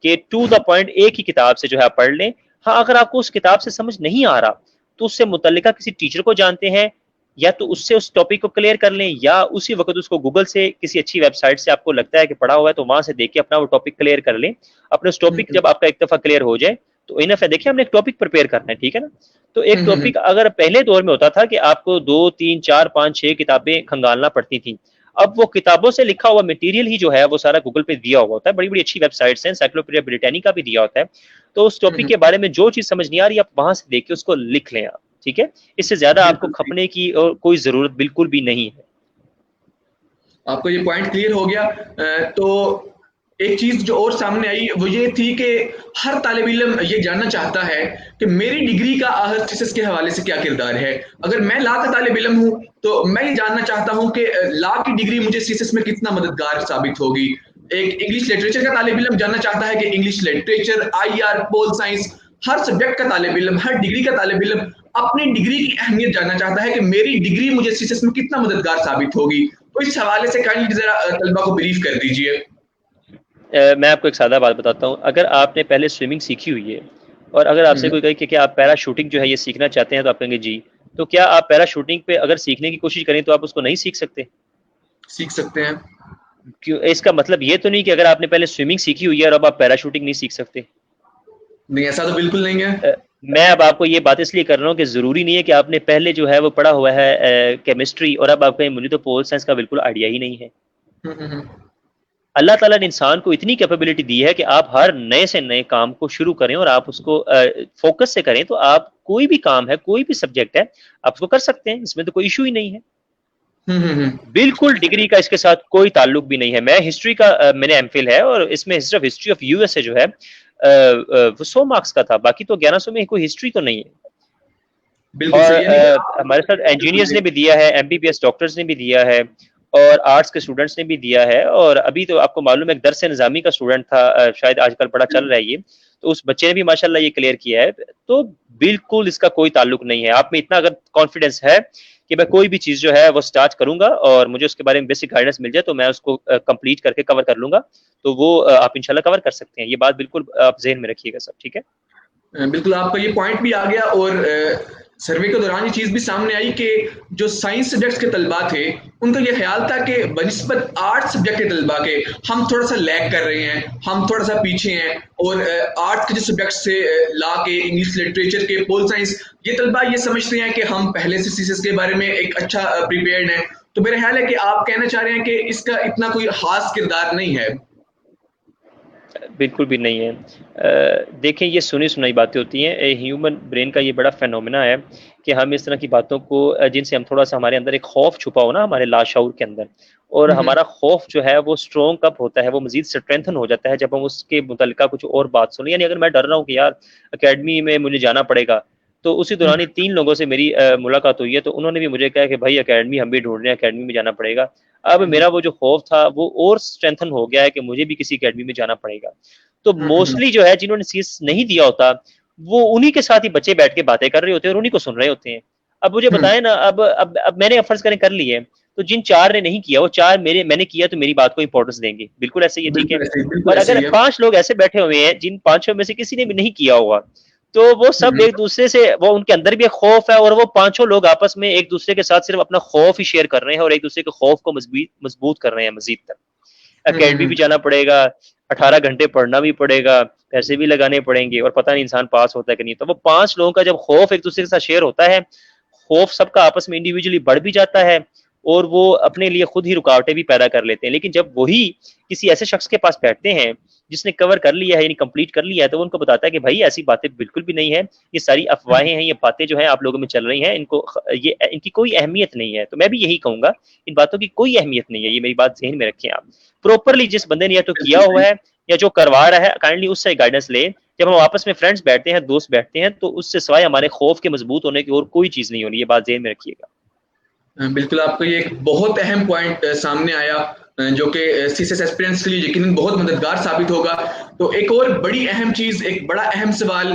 कि टू द पॉइंट एक ही किताब से जो है आप पढ़ लें। हाँ, अगर आपको उस किताब से समझ नहीं आ रहा तो उससे मुतल्लिका किसी टीचर को जानते हैं, या तो उससे उस टॉपिक को क्लियर कर लें, या उसी वक्त उसको गूगल से किसी अच्छी वेबसाइट से आपको लगता है कि पढ़ा हुआ है तो वहां से देख के अपना वो टॉपिक क्लियर कर लें। अपने उस टॉपिक जब आपका एक दफा क्लियर हो जाए तो इनफ है। देखिए, हमने एक टॉपिक प्रिपेयर करना है, ठीक है ना। तो एक टॉपिक अगर पहले दौर में होता था कि आपको 2, 3, 4, 5, 6 किताबें खंगालना पड़ती थी, अब वो किताबों से लिखा हुआ मटेरियल ही जो है वो सारा गूगल पे दिया हुआ होता है। बड़ी बड़ी अच्छी वेबसाइट्स हैं, एनसाइक्लोपीडिया ब्रिटानिका भी दिया होता है। तो उस टॉपिक के बारे में जो चीज समझ नहीं आ रही, आप वहां से देख के उसको लिख लें आप, ठीक है। इससे ज्यादा आपको बिल्कुल खपने की और कोई जरूरत बिल्कुल भी नहीं है। आपको ये पॉइंट क्लियर हो गया। तो एक चीज जो और सामने आई वो ये थी कि हर तालिब इल्म ये जानना चाहता है कि मेरी डिग्री का आखिर थीसिस के हवाले से क्या किरदार है। अगर मैं लॉ का तालिब इल्म हूँ तो मैं ये जानना चाहता हूँ कि लॉ की डिग्री मुझे थीसिस में कितना मददगार साबित होगी। एक इंग्लिश लिटरेचर का तालिब इल्म जानना चाहता है कि English literature, IR, pol science, हर सब्जेक्ट का तालिब इल्म, हर डिग्री का तालिब इल्म अपनी डिग्री की अहमियत जानना चाहता है कि मेरी डिग्री मुझे थीसिस में कितना मददगार साबित होगी। तो इस हवाले से काइंडली जरा तलबा को ब्रीफ कर दीजिए। मैं आपको एक सादा बात बताता हूँ। अगर आपने पहले स्विमिंग सीखी हुई है और अगर आपसे कोई कहे कि आप पैराशूटिंग जो है ये सीखना चाहते हैं, तो आप कहेंगे जी, तो क्या आप पैराशूटिंग पे अगर सीखने की कोशिश करें तो आप उसको नहीं सीख सकते? सीख सकते हैं। क्यों? इसका मतलब ये तो नहीं कि अगर आपने पहले स्विमिंग सीखी हुई है और अब आप पैराशूटिंग नहीं सीख सकते। नहीं, ऐसा तो बिल्कुल नहीं है। मैं अब आपको ये बात इसलिए कर रहा हूँ कि जरूरी नहीं है कि आपने पहले जो है वो पढ़ा हुआ है केमिस्ट्री और अब आप कहें मुझे तो पोल साइंस का बिल्कुल आइडिया ही नहीं है। अल्लाह ताला ने इंसान को इतनी कैपेबिलिटी दी है कि आप हर नए से नए काम को शुरू करें और आप उसको फोकस से करें, तो आप कोई भी काम है, कोई भी सब्जेक्ट है, आप उसको कर सकते हैं। इसमें तो कोई इशू ही नहीं है। बिल्कुल डिग्री का इसके साथ कोई ताल्लुक भी नहीं है। मैं हिस्ट्री का मैंने एमफिल है और इसमें सिर्फ हिस्ट्री ऑफ यूएसए जो है वो 100 मार्क्स का था, बाकी तो 1100 में कोई हिस्ट्री तो नहीं है। बिल्कुल और सही है। हमारे साथ इंजीनियर्स ने भी दिया है, एमबीबीएस डॉक्टर्स ने भी दिया है और आर्ट्स के स्टूडेंट्स ने भी दिया है। और अभी तो आपको मालूम है, एक दरस निज़ामी का स्टूडेंट था, शायद आजकल बड़ा चल रहा है ये, तो उस बच्चे ने भी माशाल्लाह ये क्लियर किया है। तो बिल्कुल इसका कोई ताल्लुक नहीं है। आप में इतना अगर कॉन्फिडेंस है कि मैं कोई भी चीज जो है वो स्टार्ट करूंगा और मुझे उसके बारे में बेसिक गाइडेंस मिल जाए तो मैं उसको कंप्लीट करके कवर कर लूंगा, तो वो आप इंशाल्लाह कवर कर सकते हैं। ये बात बिल्कुल आप ज़हन में रखिएगा सब, ठीक है। बिल्कुल आपका ये पॉइंट भी आ गया और सर्वे के दौरान ये चीज भी सामने आई कि जो साइंस सब्जेक्ट्स के तलबा थे उनका ये ख्याल था कि बनिस्बत आर्ट सब्जेक्ट के तलबा के हम थोड़ा सा लैग कर रहे हैं, हम थोड़ा सा पीछे हैं। और आर्ट्स के जो सब्जेक्ट से लॉ के, इंग्लिश लिटरेचर के, पोल साइंस, ये तलबा ये समझते हैं कि हम पहले से थीसिस के बारे में एक अच्छा प्रिपेयर्ड है। तो मेरा ख्याल है कि आप कहना चाह रहे हैं कि इसका इतना कोई खास किरदार नहीं है। बिल्कुल भी नहीं है। देखें, ये सुनी सुनाई बातें होती हैं। ह्यूमन ब्रेन का ये बड़ा फेनोमेना है कि हम इस तरह की बातों को जिनसे हम थोड़ा सा, हमारे अंदर एक खौफ छुपा हो ना हमारे लाशऊर के अंदर, और हमारा खौफ जो है वो स्ट्रॉन्ग कब होता है, वो मजीद स्ट्रेंथन हो जाता है जब हम उसके मुतल्लिका कुछ और बात सुने। यानी अगर मैं डर रहा हूँ कि यार अकेडमी में मुझे जाना पड़ेगा, तो उसी दौरान ही 3 लोगों से मेरी मुलाकात हुई है, तो उन्होंने भी मुझे कहा कि भाई अकेडमी हम भी ढूंढ रहे हैं, अकेडमी में जाना पड़ेगा। अब मेरा वो जो खौफ था वो और स्ट्रेंथन हो गया है कि मुझे भी किसी अकेडमी में जाना पड़ेगा। तो मोस्टली जो है जिन्होंने सीस नहीं दिया होता, वो उन्हीं के साथ ही बच्चे बैठ के बातें कर रहे होते हैं और उन्हीं को सुन रहे होते हैं। अब मुझे बताएं ना, अब मैंने फर्ज करें कर लिए, तो जिन 4 ने नहीं किया, वो 4 मैंने किया तो मेरी बात को इंपॉर्टेंस देंगे। बिल्कुल ऐसे ही है, ठीक है। और अगर 5 लोग ऐसे बैठे हुए हैं जिन 5 में से किसी ने भी नहीं किया होगा, तो वो सब एक दूसरे से, वो उनके अंदर भी एक खौफ है और वो पांचों लोग आपस में एक दूसरे के साथ सिर्फ अपना खौफ ही शेयर कर रहे हैं और एक दूसरे के खौफ को मजबूत कर रहे हैं मजीद तक। अकेडमी भी जाना पड़ेगा, 18 घंटे पढ़ना भी पड़ेगा, पैसे भी लगाने पड़ेंगे और पता नहीं इंसान पास होता है कि नहीं। तो वो 5 लोगों का जब खौफ एक दूसरे के साथ शेयर होता है, खौफ सबका आपस में इंडिविजुअली बढ़ भी जाता है और वो अपने लिए खुद ही रुकावटें भी पैदा कर लेते हैं। लेकिन जब वही किसी ऐसे शख्स के पास बैठते हैं जिसने कवर कर लिया है, यानी कंप्लीट कर लिया है, तो वो उनको बताता है कि भाई ऐसी बातें बिल्कुल भी नहीं है, ये सारी अफवाहें हैं, ये बातें जो है आप लोगों में चल रही हैं, ये इनकी कोई अहमियत नहीं है। तो मैं भी यही कहूंगा, इन बातों की कोई अहमियत नहीं है, ये मेरी बात ज़हन में रखें आप। प्रॉपरली जिस बंदे ने या तो किया हुआ है या जो करवा रहा है, काइंडली उससे गाइडेंस ले। जब हम आपस में फ्रेंड्स बैठते हैं, दोस्त बैठते हैं, तो उससे सिवाय हमारे खौफ के मजबूत होने की और कोई चीज़ नहीं होनी, ये बात ज़हन में रखिएगा। बिल्कुल, आपका ये एक बहुत अहम पॉइंट सामने आया, जो कि सीसीएस एस्पिरेंट्स के लिए यकीनन बहुत मददगार साबित होगा। तो एक और बड़ी अहम चीज़, एक बड़ा अहम सवाल,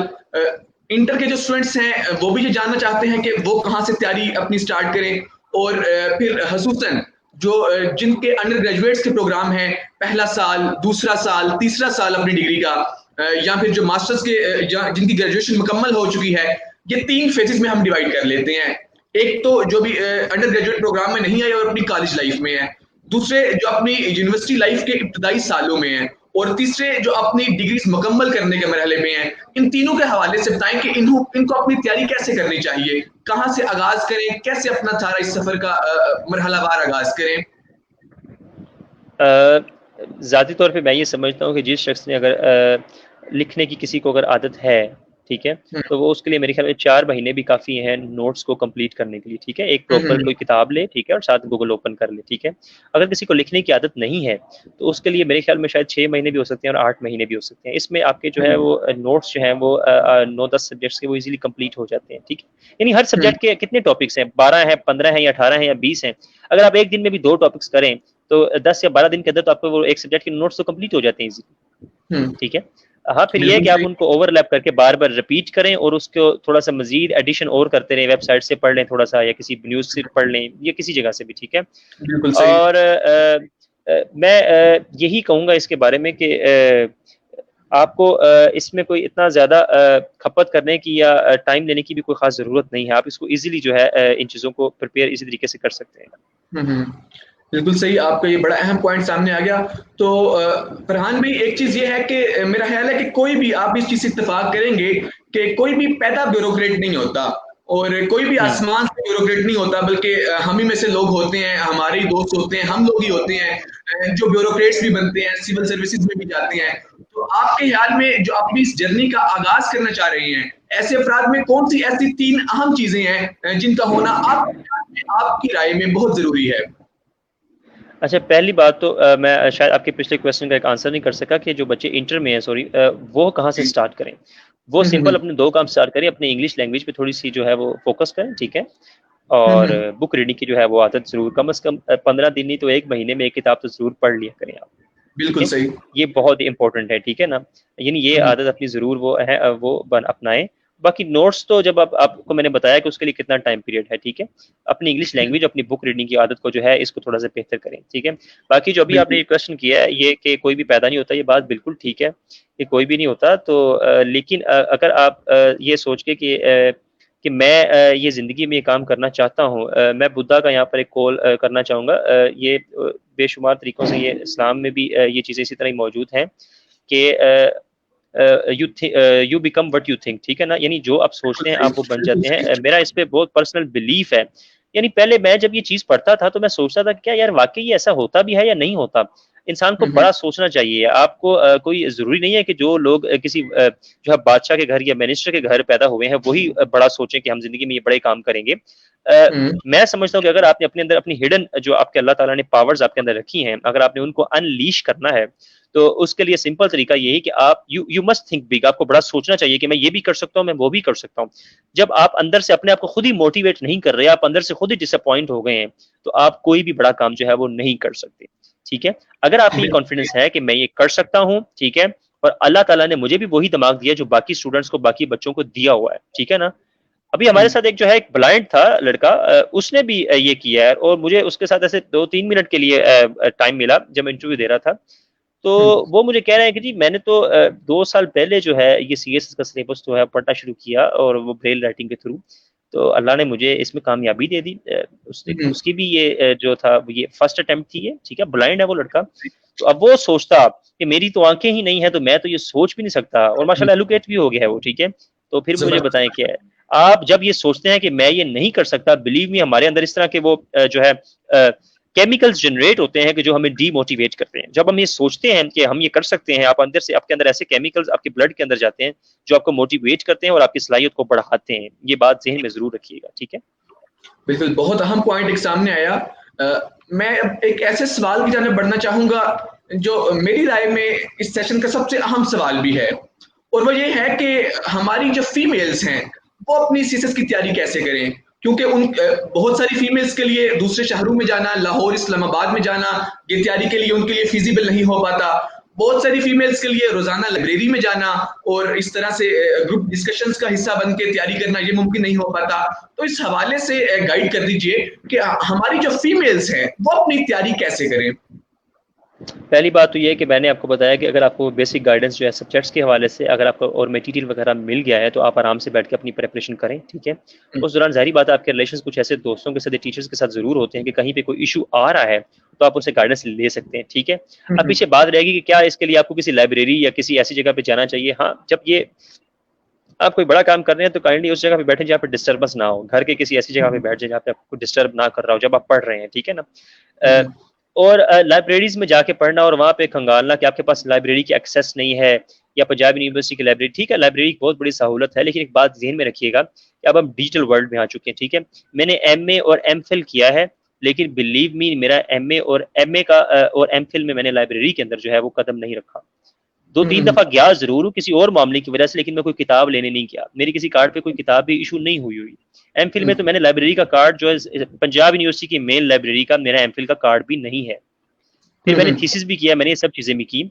इंटर के जो स्टूडेंट्स हैं वो भी ये जानना चाहते हैं कि वो कहाँ से तैयारी अपनी स्टार्ट करें, और फिर ख़ुसूसन जो जिनके अंडर ग्रेजुएट्स के प्रोग्राम हैं, पहला साल, दूसरा साल, तीसरा साल अपनी डिग्री का, या फिर जो मास्टर्स के जिनकी ग्रेजुएशन मुकम्मल हो चुकी है, ये 3 फेजेस में हम डिवाइड कर लेते हैं। एक तो जो भी अंडर ग्रेजुएट प्रोग्राम में नहीं आए और अपनी कॉलेज लाइफ में है, दूसरे जो अपनी यूनिवर्सिटी लाइफ के इब्तदाई सालों में है, और तीसरे जो अपनी डिग्रीज मुकम्मल करने के मरहले में है। इन तीनों के हवाले से बताएं कि इनको अपनी तैयारी कैसे करनी चाहिए, कहाँ से आगाज करें, कैसे अपना सारा इस सफर का मरहलावार आगाज करें। ज़ाती तौर पे मैं ये समझता हूँ कि जिस शख्स ने अगर लिखने की किसी को अगर आदत है, ठीक है, तो वो उसके लिए मेरे ख्याल में 4 महीने भी काफ़ी हैं नोट्स को कंप्लीट करने के लिए, ठीक है। एक प्रॉपर कोई किताब ले, ठीक है, और साथ गूगल ओपन कर ले, ठीक है। अगर किसी को लिखने की आदत नहीं है तो उसके लिए मेरे ख्याल में शायद 6 महीने भी हो सकते हैं और 8 महीने भी हो सकते हैं। इसमें आपके जो है वो नोट्स जो हैं वो 9-10 सब्जेक्ट्स के वो ईजिली कंप्लीट हो जाते हैं, ठीक है। यानी हर सब्जेक्ट के कितने टॉपिक्स हैं, 12 हैं, 15 हैं या 18 हैं या 20 हैं। अगर आप एक दिन में भी 2 टॉपिक्स करें तो 10 या 12 दिन के अंदर तो आपको वो एक सब्जेक्ट के नोट्स तो कंप्लीट हो जाते हैं इजीली, ठीक है। हाँ, फिर ये है कि आप उनको ओवरलैप करके बार बार रिपीट करें और उसको थोड़ा सा मजीद एडिशन और करते रहें, वेबसाइट से पढ़ लें थोड़ा सा या किसी न्यूज़ से पढ़ लें या किसी जगह से भी, ठीक है। और मैं यही कहूँगा इसके बारे में कि आपको इसमें कोई इतना ज़्यादा खपत करने की या टाइम लेने की भी कोई ख़ास ज़रूरत नहीं है। आप इसको ईजिली जो है इन चीज़ों को प्रिपेयर इसी तरीके से कर सकते हैं। बिल्कुल सही, आपका ये बड़ा अहम पॉइंट सामने आ गया। तो फरहान भाई, एक चीज़ ये है कि मेरा ख्याल है कि कोई भी, आप इस चीज़ से इत्तेफाक करेंगे कि कोई भी पैदा ब्यूरोक्रेट नहीं होता और कोई भी आसमान से ब्यूरोक्रेट नहीं होता, बल्कि हम ही में से लोग होते हैं, हमारे ही दोस्त होते हैं, हम लोग ही होते हैं जो ब्यूरोक्रेट्स भी बनते हैं, सिविल सर्विसेज में भी जाते हैं। तो आपके ख्याल में जो अपनी इस जर्नी का आगाज करना चाह रहे हैं, ऐसे अफराद में कौन सी ऐसी 3 अहम चीज़ें हैं जिनका होना आपकी राय में बहुत ज़रूरी है? अच्छा, पहली बात तो मैं शायद आपके पिछले क्वेश्चन का एक आंसर नहीं कर सका कि जो बच्चे इंटर में हैं, सॉरी, वो कहाँ से स्टार्ट करें। वो सिंपल अपने 2 काम स्टार्ट करें, अपनी इंग्लिश लैंग्वेज पे थोड़ी सी जो है वो फोकस करें, ठीक है। और बुक रीडिंग की जो है वो आदत ज़रूर कम से कम 15 दिन नहीं तो 1 महीने में 1 किताब तो ज़रूर पढ़ लिया करें आप। बिल्कुल सही, ये बहुत ही इंपॉर्टेंट है, ठीक है ना। यानी ये आदत अपनी ज़रूर वो है वो अपनाएं। बाकी नोट्स तो जब आपको मैंने बताया कि उसके लिए कितना टाइम पीरियड है, ठीक है। अपनी इंग्लिश लैंग्वेज, अपनी बुक रीडिंग की आदत को जो है इसको थोड़ा सा बेहतर करें, ठीक है। बाकी जो अभी आपने क्वेश्चन किया है ये कि कोई भी पैदा नहीं होता, ये बात बिल्कुल ठीक है, ये कोई भी नहीं होता। तो लेकिन अगर आप ये सोच के कि मैं ये ज़िंदगी में ये काम करना चाहता हूँ, मैं बुद्धा का यहाँ पर एक कॉल करना चाहूँगा। ये बेशुमार तरीक़ों से ये इस्लाम में भी ये चीज़ें इसी तरह ही मौजूद हैं कि you become what you think, ठीक है ना। यानी जो आप सोचते हैं आप वो बन जाते हैं। मेरा इस पे बहुत पर्सनल बिलीफ है। यानी पहले मैं जब ये चीज़ पढ़ता था तो मैं सोचता था क्या यार वाक़ई ऐसा होता भी है या नहीं होता। इंसान को बड़ा सोचना चाहिए। आपको कोई ज़रूरी नहीं है कि जो लोग किसी जो है बादशाह के घर या मिनिस्टर के घर पैदा हुए हैं वही बड़ा सोचें कि हम ज़िंदगी में ये बड़े काम करेंगे। मैं समझता हूँ कि अगर आपने अपने अंदर अपनी हिडन जो आपके अल्लाह ताला ने पावर्स आपके अंदर रखी हैं, अगर आपने उनको अनलीश करना है तो उसके लिए सिंपल तरीका ये है कि आप यू मस्ट थिंक बिग। आपको बड़ा सोचना चाहिए कि मैं ये भी कर सकता हूँ, मैं वो भी कर सकता हूँ। जब आप अंदर से अपने आप को खुद ही मोटिवेट नहीं कर रहे, आप अंदर से खुद ही डिसअपॉइंट हो गए हैं, तो आप कोई भी बड़ा काम जो है वो नहीं कर सकते, ठीक है। अगर आप में ये कॉन्फिडेंस है कि मैं ये कर सकता हूँ, ठीक है, और अल्लाह ताला ने मुझे भी वही दिमाग दिया जो बाकी स्टूडेंट्स को, बाकी बच्चों को दिया हुआ है, ठीक है ना। अभी हमारे साथ एक जो है एक ब्लाइंड था लड़का, उसने भी ये किया है और मुझे उसके साथ ऐसे 2-3 मिनट के लिए टाइम मिला जब मैं इंटरव्यू दे रहा था। तो वो मुझे कह रहे हैं कि जी मैंने तो 2 साल पहले जो है ये सीएसएस का सिलेबस जो है पढ़ना शुरू किया और वो ब्रेल राइटिंग के थ्रू, तो अल्लाह ने मुझे इसमें कामयाबी दे दी। उसने हम्म, उसकी भी ये जो था ये फर्स्ट अटेम्प्ट थी ये, ठीक है, ब्लाइंड है वो लड़का। तो अब वो सोचता कि मेरी तो आंखें ही नहीं है तो मैं तो ये सोच भी नहीं सकता, और हम्म, माशाल्लाह एजुकेट भी हो गया है वो, ठीक है। तो फिर मुझे बताएं जबरदस्त। क्या है, आप जब ये सोचते हैं कि मैं ये नहीं कर सकता, बिलीव मी हमारे अंदर इस तरह के वो जो है केमिकल्स जनरेट होते हैं कि जो हमें डीमोटिवेट करते हैं। जब हम ये सोचते हैं कि हम ये कर सकते हैं, आप अंदर से आपके अंदर ऐसे केमिकल्स आपके ब्लड के अंदर जाते हैं जो आपको मोटिवेट करते हैं और आपकी सलाहियत को बढ़ाते हैं। ये बात जहन में जरूर रखिएगा, ठीक है। बिल्कुल, बहुत अहम पॉइंट एक सामने आया। मैं अब एक ऐसे सवाल की जाने बढ़ना चाहूंगा जो मेरी राय में इस सेशन का सबसे अहम सवाल भी है, और वो ये है कि हमारी जो फीमेल्स हैं वो अपनी सीएसएस की तैयारी कैसे करें, क्योंकि बहुत सारी फीमेल्स के लिए दूसरे शहरों में जाना, लाहौर इस्लामाबाद में जाना, ये तैयारी के लिए उनके लिए फिजिबल नहीं हो पाता। बहुत सारी फीमेल्स के लिए रोजाना लाइब्रेरी में जाना और इस तरह से ग्रुप डिस्कशंस का हिस्सा बन के तैयारी करना ये मुमकिन नहीं हो पाता। तो इस हवाले से गाइड कर दीजिए कि हमारी जो फीमेल्स हैं वो अपनी तैयारी कैसे करें। पहली बात तो ये है कि मैंने आपको बताया कि अगर आपको बेसिक गाइडेंस जो है सब्जेक्ट्स के हवाले से अगर आपको और मटेरियल वगैरह मिल गया है तो आप आराम से बैठ के अपनी प्रिपरेशन करें, ठीक है। उस दौरान जाहिर बात है आपके रिलेशंस कुछ ऐसे दोस्तों के साथ, टीचर्स के साथ जरूर होते हैं कि कहीं पे कोई इशू आ रहा है तो आप उससे गाइडेंस ले सकते हैं, ठीक है। अब पीछे बात रहेगी कि क्या इसके लिए आपको किसी लाइब्रेरी या किसी ऐसी जगह पे जाना चाहिए। हाँ, जब ये आप कोई बड़ा काम कर रहे हैं तो काइंडली उस जगह पे बैठे जहाँ पे डिस्टर्बेंस ना हो, घर के किसी ऐसी जगह पे बैठ जाए जहाँ पे आपको डिस्टर्ब ना कर रहा हो जब आप पढ़ रहे हैं, ठीक है ना। अ, और लाइब्रेरीज में जाके पढ़ना और वहाँ पे खंगालना कि आपके पास लाइब्रेरी की एक्सेस नहीं है, या पंजाब यूनिवर्सिटी की लाइब्रेरी, ठीक है, लाइब्रेरी की बहुत बड़ी सहूलत है, लेकिन एक बात ध्यान में रखिएगा कि अब हम डिजिटल वर्ल्ड में आ चुके हैं, ठीक है। मैंने एमए और एमफिल किया है, लेकिन बिलीव मी मेरा एमए का और एमफिल में मैंने लाइब्रेरी के अंदर जो है वो कदम नहीं रखा। 2-3 दफा गया जरूर हूँ किसी और मामले की वजह से, लेकिन मैं कोई किताब लेने नहीं गया, मेरी किसी कार्ड पे कोई किताब भी इशू नहीं हुई हुई। एमफिल में तो मैंने लाइब्रेरी का कार्ड जो है पंजाब यूनिवर्सिटी की मेन लाइब्रेरी का, मेरा एमफिल का कार्ड भी नहीं है। फिर मैंने थीसिस भी किया, मैंने ये सब चीजें भी की।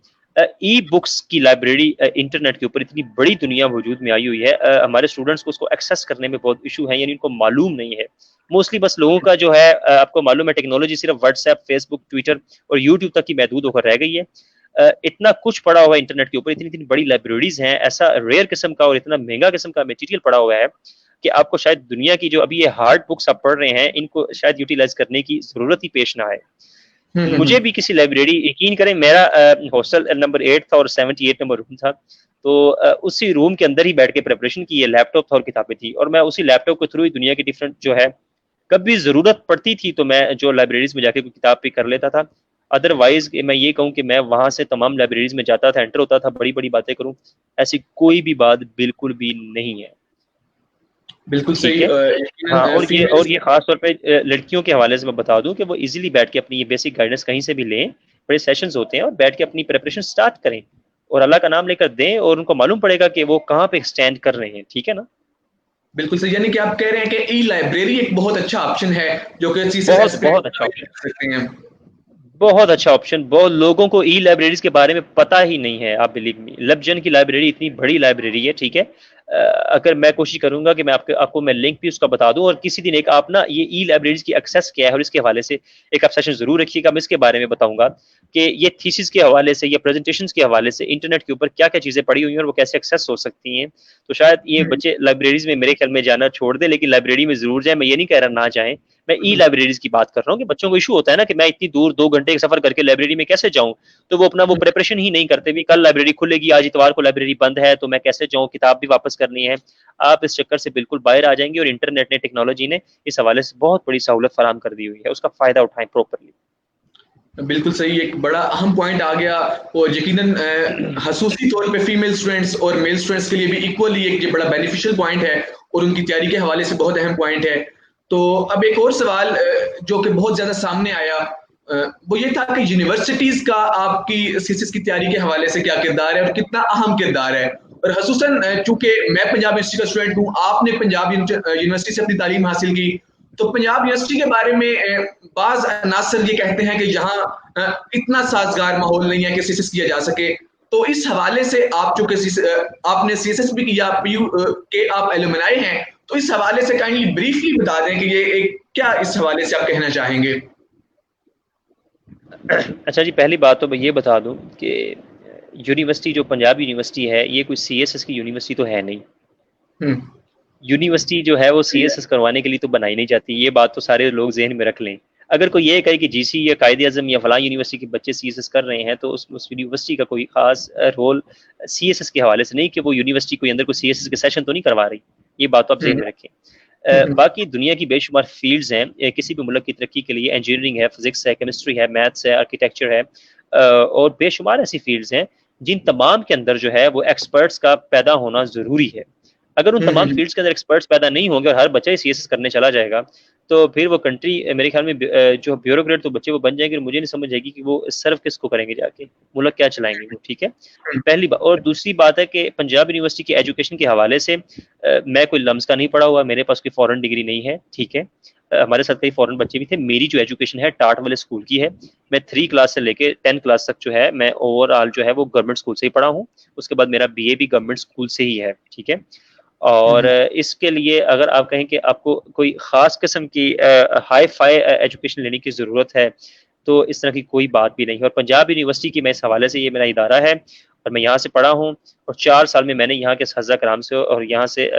ई बुक्स की लाइब्रेरी इंटरनेट के ऊपर इतनी बड़ी दुनिया वजूद में आई हुई है, हमारे स्टूडेंट्स को उसको एक्सेस करने में बहुत इशू है, यानी उनको मालूम नहीं है। मोस्टली बस लोगों का जो है आपको मालूम है टेक्नोलॉजी सिर्फ व्हाट्सएप, फेसबुक, ट्विटर और यूट्यूब तक ही महदूद होकर रह गई है। इतना कुछ पड़ा हुआ है इंटरनेट के ऊपर, इतनी इतनी बड़ी लाइब्रेरीज हैं, ऐसा रेयर किस्म का और इतना महंगा किस्म का मटेरियल पड़ा हुआ है कि आपको शायद दुनिया की जो अभी ये हार्ड बुक्स आप पढ़ रहे हैं इनको शायद यूटिलाइज करने की जरूरत ही पेश ना आए। मुझे भी किसी लाइब्रेरी, यकीन करें मेरा हॉस्टल नंबर 8 था और 78 नंबर रूम था, तो उसी रूम के अंदर ही बैठ के प्रिपरेशन की, ये लैपटॉप था और किताबें थी, और मैं उसी लैपटॉप के थ्रू ही दुनिया की डिफरेंट जो है कभी जरूरत पड़ती थी तो मैं जो लाइब्रेरीज में जाके कोई किताब पे कर लेता था। अदरवाइज मैं ये कहूँ कि मैं वहां से तमाम लाइब्रेरीज में जाता था, एंटर होता था, बड़ी बड़ी बातें करूँ, ऐसी कोई भी बात बिल्कुल भी नहीं है, बिल्कुल ठीक सही। है। हाँ, यकीनन और फीमेल्स। ये खास तौर पे लड़कियों के हवाले से मैं बता दूं कि वो इजीली बैठ के अपनी ये बेसिक गाइडेंस कहीं से भी लें, बड़े सेशंस होते हैं, और बैठ के अपनी प्रिपरेशन स्टार्ट करें और अल्लाह का नाम लेकर दें और उनको मालूम पड़ेगा कि वो कहाँ पे स्टैंड कर रहे हैं, ठीक है ना। बिल्कुल सही, यानी कि आप कह रहे हैं कि ई लाइब्रेरी एक बहुत अच्छा ऑप्शन है जो कि सीएसएस बहुत बहुत एस्पिरेंट्स अच्छा ऑप्शन, कर सकते हैं। बहुत अच्छा ऑप्शन। बहुत लोगों को ई लाइब्रेरीज के बारे में पता ही नहीं है, आप बिलीव मी। लबजन की लाइब्रेरी इतनी बड़ी लाइब्रेरी है, ठीक है। अगर मैं कोशिश करूंगा कि मैं आपको मैं लिंक भी उसका बता दूं, और किसी दिन एक आप ना ये ई लाइब्रेरीज की एक्सेस क्या है और इसके हवाले से एक आप सेशन जरूर रखिएगा, मैं इसके बारे में बताऊंगा कि ये थीसिस के हवाले से या प्रेजेंटेशंस के हवाले से इंटरनेट के ऊपर क्या क्या चीजें पड़ी हुई हैं और वो कैसे एक्सेस हो सकती हैं। तो शायद ये बच्चे लाइब्रेरीज में मेरे ख्याल में जाना छोड़ दे, लेकिन लाइब्रेरी में जरूर जाए, मैं ये नहीं कह रहा ना जाएं। मैं ई लाइब्रेरीज की बात कर रहा हूँ कि बच्चों को इशू होता है ना कि मैं इतनी दूर 2 घंटे का सफर करके लाइब्रेरी में कैसे जाऊं, तो वो अपना वो प्रिपरेशन ही नहीं करते भी, कल लाइब्रेरी खुलेगी, आज इतवार को लाइब्रेरी बंद है तो मैं कैसे जाऊं, किताब भी वापस करनी है। आप इस चक्कर से बिल्कुल बाहर आ जाएंगे, और इंटरनेट ने, टेक्नोलॉजी ने इस हवाले से बहुत बड़ी सहूलत फराहम कर दी हुई है, उसका फायदा उठाएं प्रॉपरली। बिल्कुल सही, एक बड़ा अहम पॉइंट आ गया, और यकीनन खसूसी तौर पे फीमेल स्टूडेंट्स और मेल स्टूडेंट्स के लिए भी इक्वली एक ये बड़ा बेनिफिशियल पॉइंट है और उनकी तैयारी के हवाले से बहुत अहम पॉइंट है। तो अब एक और सवाल जो कि बहुत ज्यादा सामने आया, वो ये था कि यूनिवर्सिटीज का आपकी सीएसएस की तैयारी के हवाले से क्या किरदार है और कितना अहम किरदार है। और खसूसन चूंकि मैं पंजाब यूनिवर्सिटी का स्टूडेंट हूँ, आपने पंजाब यूनिवर्सिटी से अपनी तालीम हासिल की, तो पंजाब यूनिवर्सिटी के बारे में बाज अनासर ये कहते हैं कि यहाँ इतना साजगार माहौल नहीं है कि सीएसएस किया जा सके। तो इस हवाले से आप चूंकि आपने सीएसएस भी किया, पीयू के आप एलुमनाई हैं, तो इस हवाले से काइंडली ब्रीफली बता दें कि ये एक क्या इस हवाले से आप कहना चाहेंगे। अच्छा जी, पहली बात तो मैं ये बता दूं कि यूनिवर्सिटी जो पंजाब यूनिवर्सिटी है ये कोई सीएसएस की यूनिवर्सिटी तो है नहीं। हम्म। यूनिवर्सिटी जो है वो सही है। सीएसएस करवाने के लिए तो बनाई नहीं जाती, ये बात तो सारे लोग जहन में रख लें। अगर कोई ये कहे कि जीसी या कायदे आजम या फलां यूनिवर्सिटी के बच्चे सीएसएस कर रहे हैं तो उस यूनिवर्सिटी का कोई खास रोल सीएसएस के हवाले से नहीं कि वो यूनिवर्सिटी कोई अंदर कोई सीएसएस के सेशन तो नहीं करवा रही। ये बात तो आप जहन हम्म। में रखें। हम्म। बाकी दुनिया की बेशुमार फील्ड्स हैं किसी भी मुल्क की तरक्की के लिए, इंजीनियरिंग है, फिजिक्स है, केमिस्ट्री है, मैथ्स है, आर्किटेक्चर है, और बेशुमार ऐसी फील्ड्स हैं जिन तमाम के अंदर जो है वो एक्सपर्ट्स का पैदा होना ज़रूरी है। अगर उन हम्म। तमाम फील्ड्स के अंदर एक्सपर्ट्स पैदा नहीं होंगे और हर बच्चा ही सीएसएस करने चला जाएगा, तो फिर वो कंट्री मेरे ख्याल में जो ब्यूरोक्रेट तो बच्चे वो बन जाएंगे, मुझे नहीं समझ आएगी कि वो सर्व किसको करेंगे जाके, मुल्क क्या चलाएंगे वो, ठीक है। पहली बात। और दूसरी बात है कि पंजाब यूनिवर्सिटी की एजुकेशन के हवाले से मैं कोई लम्स का नहीं पढ़ा हुआ, मेरे पास कोई फॉरेन डिग्री नहीं है, ठीक है। हमारे साथ कई फॉरेन बच्चे भी थे। मेरी जो एजुकेशन है टाट वाले स्कूल की है। मैं 3 क्लास से लेके 10 क्लास तक जो है मैं ओवरऑल जो है वो गवर्नमेंट स्कूल से ही पढ़ा हूँ। उसके बाद मेरा बीए भी गवर्नमेंट स्कूल से ही है, ठीक है। और हम्म। इसके लिए अगर आप कहें कि आपको कोई ख़ास किस्म की हाई फाई एजुकेशन लेने की ज़रूरत है, तो इस तरह की कोई बात भी नहीं है। और पंजाब यूनिवर्सिटी की मैं इस हवाले से, ये मेरा इदारा है और मैं यहाँ से पढ़ा हूँ, और 4 साल में मैंने यहाँ के असतिज़ा कराम से और यहाँ से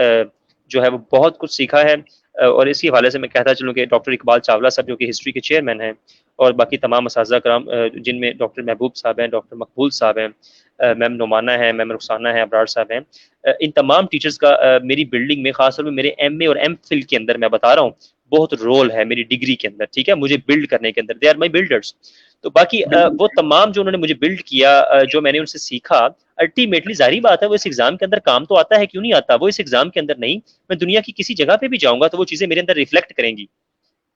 जो है वो बहुत कुछ सीखा है। और इसी हवाले से मैं कहता चलूँ कि डॉक्टर इकबाल चावला साहब जो कि हिस्ट्री के चेयरमैन हैं, और बाकी तमाम असतिज़ा कराम जिनमें डॉक्टर महबूब साहब हैं, डॉक्टर मकबूल साहब हैं, मैम नुमाना है, मैम रुखसाना है, अबरार साहब हैं, इन तमाम टीचर्स का मेरी बिल्डिंग में, खासतौर में मेरे एमए और एमफिल के अंदर मैं बता रहा हूँ, बहुत रोल है मेरी डिग्री के अंदर, ठीक है, मुझे बिल्ड करने के अंदर। They are my builders. तो बाकी बिल्कुल। वो तमाम जो उन्होंने मुझे बिल्ड किया, जो मैंने उनसे सीखा, अल्टीमेटली जाहिर बात है वो इस एग्जाम के अंदर काम तो आता है, क्यों नहीं आता। वो इस एग्जाम के अंदर नहीं, मैं दुनिया की किसी जगह पे भी जाऊंगा तो वो चीजें मेरे अंदर रिफ्लेक्ट करेंगी,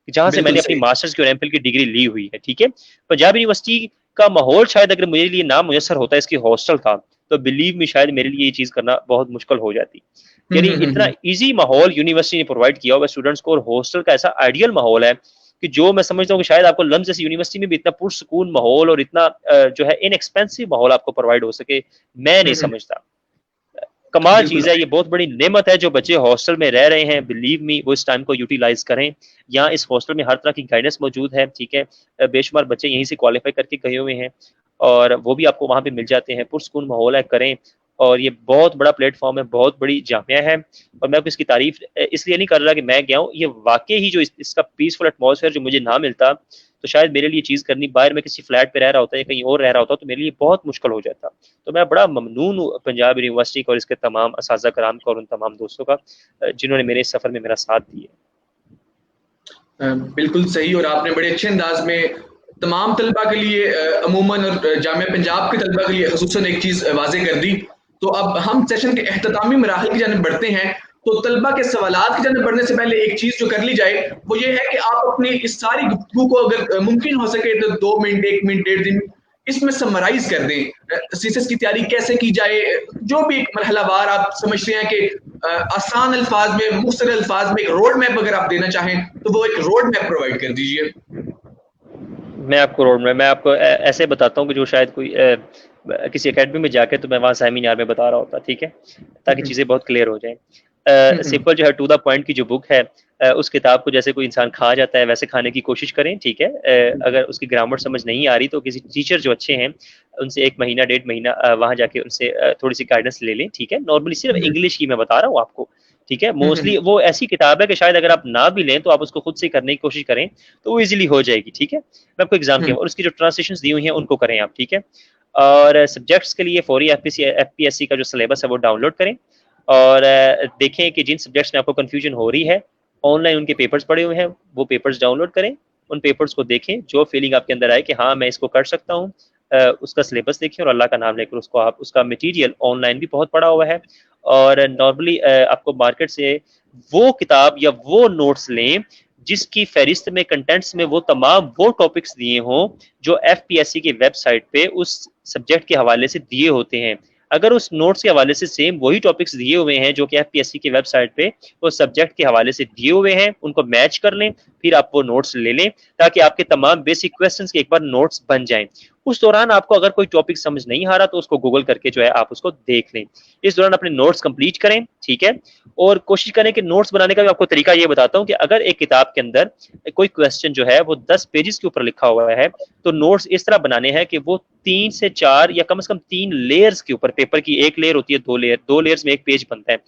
जहां से बिल्कुल मैंने अपनी सही। मास्टर्स की और एमफिल की डिग्री ली हुई है, ठीक है। पंजाब यूनिवर्सिटी का माहौल शायद अगर मेरे लिए ना मुयसर होता, इसकी हॉस्टल था, तो बिलीव मी शायद मेरे लिए ये चीज करना बहुत मुश्किल हो जाती। यानी इतना हम्म। इजी माहौल यूनिवर्सिटी ने प्रोवाइड किया हुआ स्टूडेंट्स को, और हॉस्टल का ऐसा आइडियल माहौल है कि जो मैं समझता हूँ कि शायद आपको लम्स जैसी यूनिवर्सिटी में भी इतना पुरसुकून माहौल और इतना जो है इनएक्सपेंसिव माहौल आपको प्रोवाइड हो सके, मैं नहीं हम्म। समझता। कमाल बिल्कुल चीज है, ये बहुत बड़ी नेमत है। जो बच्चे हॉस्टल में रह रहे हैं, बिलीव मी, वो इस टाइम को यूटिलाइज करें। यहाँ इस हॉस्टल में हर तरह की गाइडेंस मौजूद है, ठीक है। बेशुमार बच्चे यहीं से क्वालिफाई करके गए हुए हैं, और वो भी आपको वहां पे मिल जाते हैं। पुरसुकून माहौल है, करें। और ये बहुत बड़ा प्लेटफॉर्म है, बहुत बड़ी जामिया है, और मैं इसकी तारीफ इसलिए नहीं कर रहा कि मैं गया हूँ, ये वाकई ही जो इसका पीसफुल एटमॉस्फेयर जो मुझे ना मिलता, तो शायद मेरे लिए चीज़ करनी, बाहर में किसी फ्लैट पे रह रहा होता या कहीं और रह रहा होता, तो मेरे लिए बहुत मुश्किल हो जाता। तो मैं बड़ा ममनून हूँ पंजाब यूनिवर्सिटी का और इसके तमाम असातिज़ा कराम का और उन तमाम दोस्तों का जिन्होंने मेरे इस सफ़र में मेरा साथ दिया। बिल्कुल सही। और आपने बड़े अच्छे अंदाज में तमाम तलबा के लिए अमूमन और जामिया पंजाब के तलबा के लिए खसूसन एक चीज़ वाज़ेह कर दी। तो अब हम सेशन के एख्तितामी मराहिल की जानिब बढ़ते हैं। तो तलबा के सवालात की जानिब बढ़ने से पहले एक चीज़ जो कर ली जाए वो ये है कि आप अपनी इस सारी गुफ्तगू को अगर मुमकिन हो सके तो 2 मिनट, 1 मिनट, 1.5 दिन इसमें समराइज कर दें। सीएसएस की तैयारी कैसे की जाए, जो भी एक मरहलावार आप समझते हैं कि आसान अल्फाज में, मुख्तसर अल्फाज में एक रोड मैप अगर आप देना चाहें तो वो एक रोड मैप प्रोवाइड कर दीजिए। मैं आपको रोड में, मैं आपको ऐसे बताता हूँ कि जो शायद कोई किसी एकेडमी में जाके तो मैं वहाँ सेमिनार में बता रहा होता, ठीक है, ताकि चीज़ें बहुत क्लियर हो जाएं। सिंपल जो है टू द पॉइंट की जो बुक है, उस किताब को जैसे कोई इंसान खा जाता है वैसे खाने की कोशिश करें, ठीक है। अगर उसकी ग्रामर समझ नहीं आ रही तो किसी टीचर जो अच्छे हैं उनसे 1 महीना 1.5 महीना वहाँ जाके उनसे थोड़ी सी गाइडेंस ले लें, ठीक है। नॉर्मली सिर्फ इंग्लिश की मैं बता रहा हूँ आपको, ठीक है। मोस्टली वो ऐसी किताब है कि शायद अगर आप ना भी लें तो आप उसको खुद से करने की कोशिश करें तो वो ईजिली हो जाएगी, ठीक है। मैं आपको एग्जाम के, और उसकी जो ट्रांसलेशन दी हुई है उनको करें आप, ठीक है। और सब्जेक्ट्स के लिए फौरी एफपीएससी का जो सिलेबस है वो डाउनलोड करें, और देखें कि जिन सब्जेक्ट्स में आपको कंफ्यूजन हो रही है, ऑनलाइन उनके पेपर्स पड़े हुए हैं, वो पेपर्स डाउनलोड करें, उन पेपर्स को देखें, जो फीलिंग आपके अंदर आए कि हाँ मैं इसको कर सकता हूँ, उसका सिलेबस देखें, और अल्लाह का नाम लेकर उसको आप, उसका मटेरियल ऑनलाइन भी बहुत पड़ा हुआ है। और नॉर्मली आपको मार्केट से वो किताब या वो नोट्स लें जिसकी फहरिस्त में, कंटेंट्स में वो तमाम वो टॉपिक्स दिए हों जो एफपीएससी की वेबसाइट पे उस सब्जेक्ट के हवाले से दिए होते हैं। अगर उस नोट्स के हवाले से सेम वही टॉपिक्स दिए हुए हैं जो कि एफपीएससी की वेबसाइट पे वो सब्जेक्ट के हवाले से दिए हुए हैं, उनको मैच कर लें, फिर आप वो नोट्स ले लें, ताकि आपके तमाम बेसिक क्वेश्चंस के एक बार नोट्स बन जाएं। उस दौरान आपको अगर कोई टॉपिक समझ नहीं आ रहा तो उसको गूगल करके जो है आप उसको देख लें। इस दौरान अपने नोट्स कंप्लीट करें, ठीक है? और कोशिश करें कि नोट्स बनाने का भी आपको तरीका ये बताता हूँ कि अगर एक किताब के अंदर कोई क्वेश्चन जो है वो 10 पेजेस के ऊपर लिखा हुआ है, तो नोट्स इस तरह बनाने हैं कि वो 3 से 4 या कम से कम 3 लेयर्स के ऊपर, पेपर की एक लेयर होती है, 2 लेयर्स में एक पेज बनता है,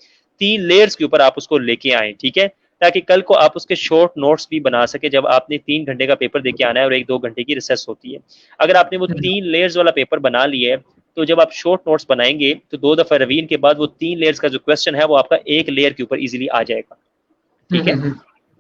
3 लेयर्स के ऊपर आप उसको लेके आएँ, ठीक है? ताकि कल को आप उसके शॉर्ट नोट्स भी बना सके जब आपने 3 घंटे का पेपर देके आना है और 1-2 घंटे की रिसर्च होती है। अगर आपने वो 3 लेयर्स वाला पेपर बना लिया है, तो जब आप शॉर्ट नोट्स बनाएंगे तो 2 दफा रिवीजन के बाद वो 3 लेयर्स का जो क्वेश्चन है वो आपका एक लेयर के ऊपर इजीली आ जाएगा, ठीक है?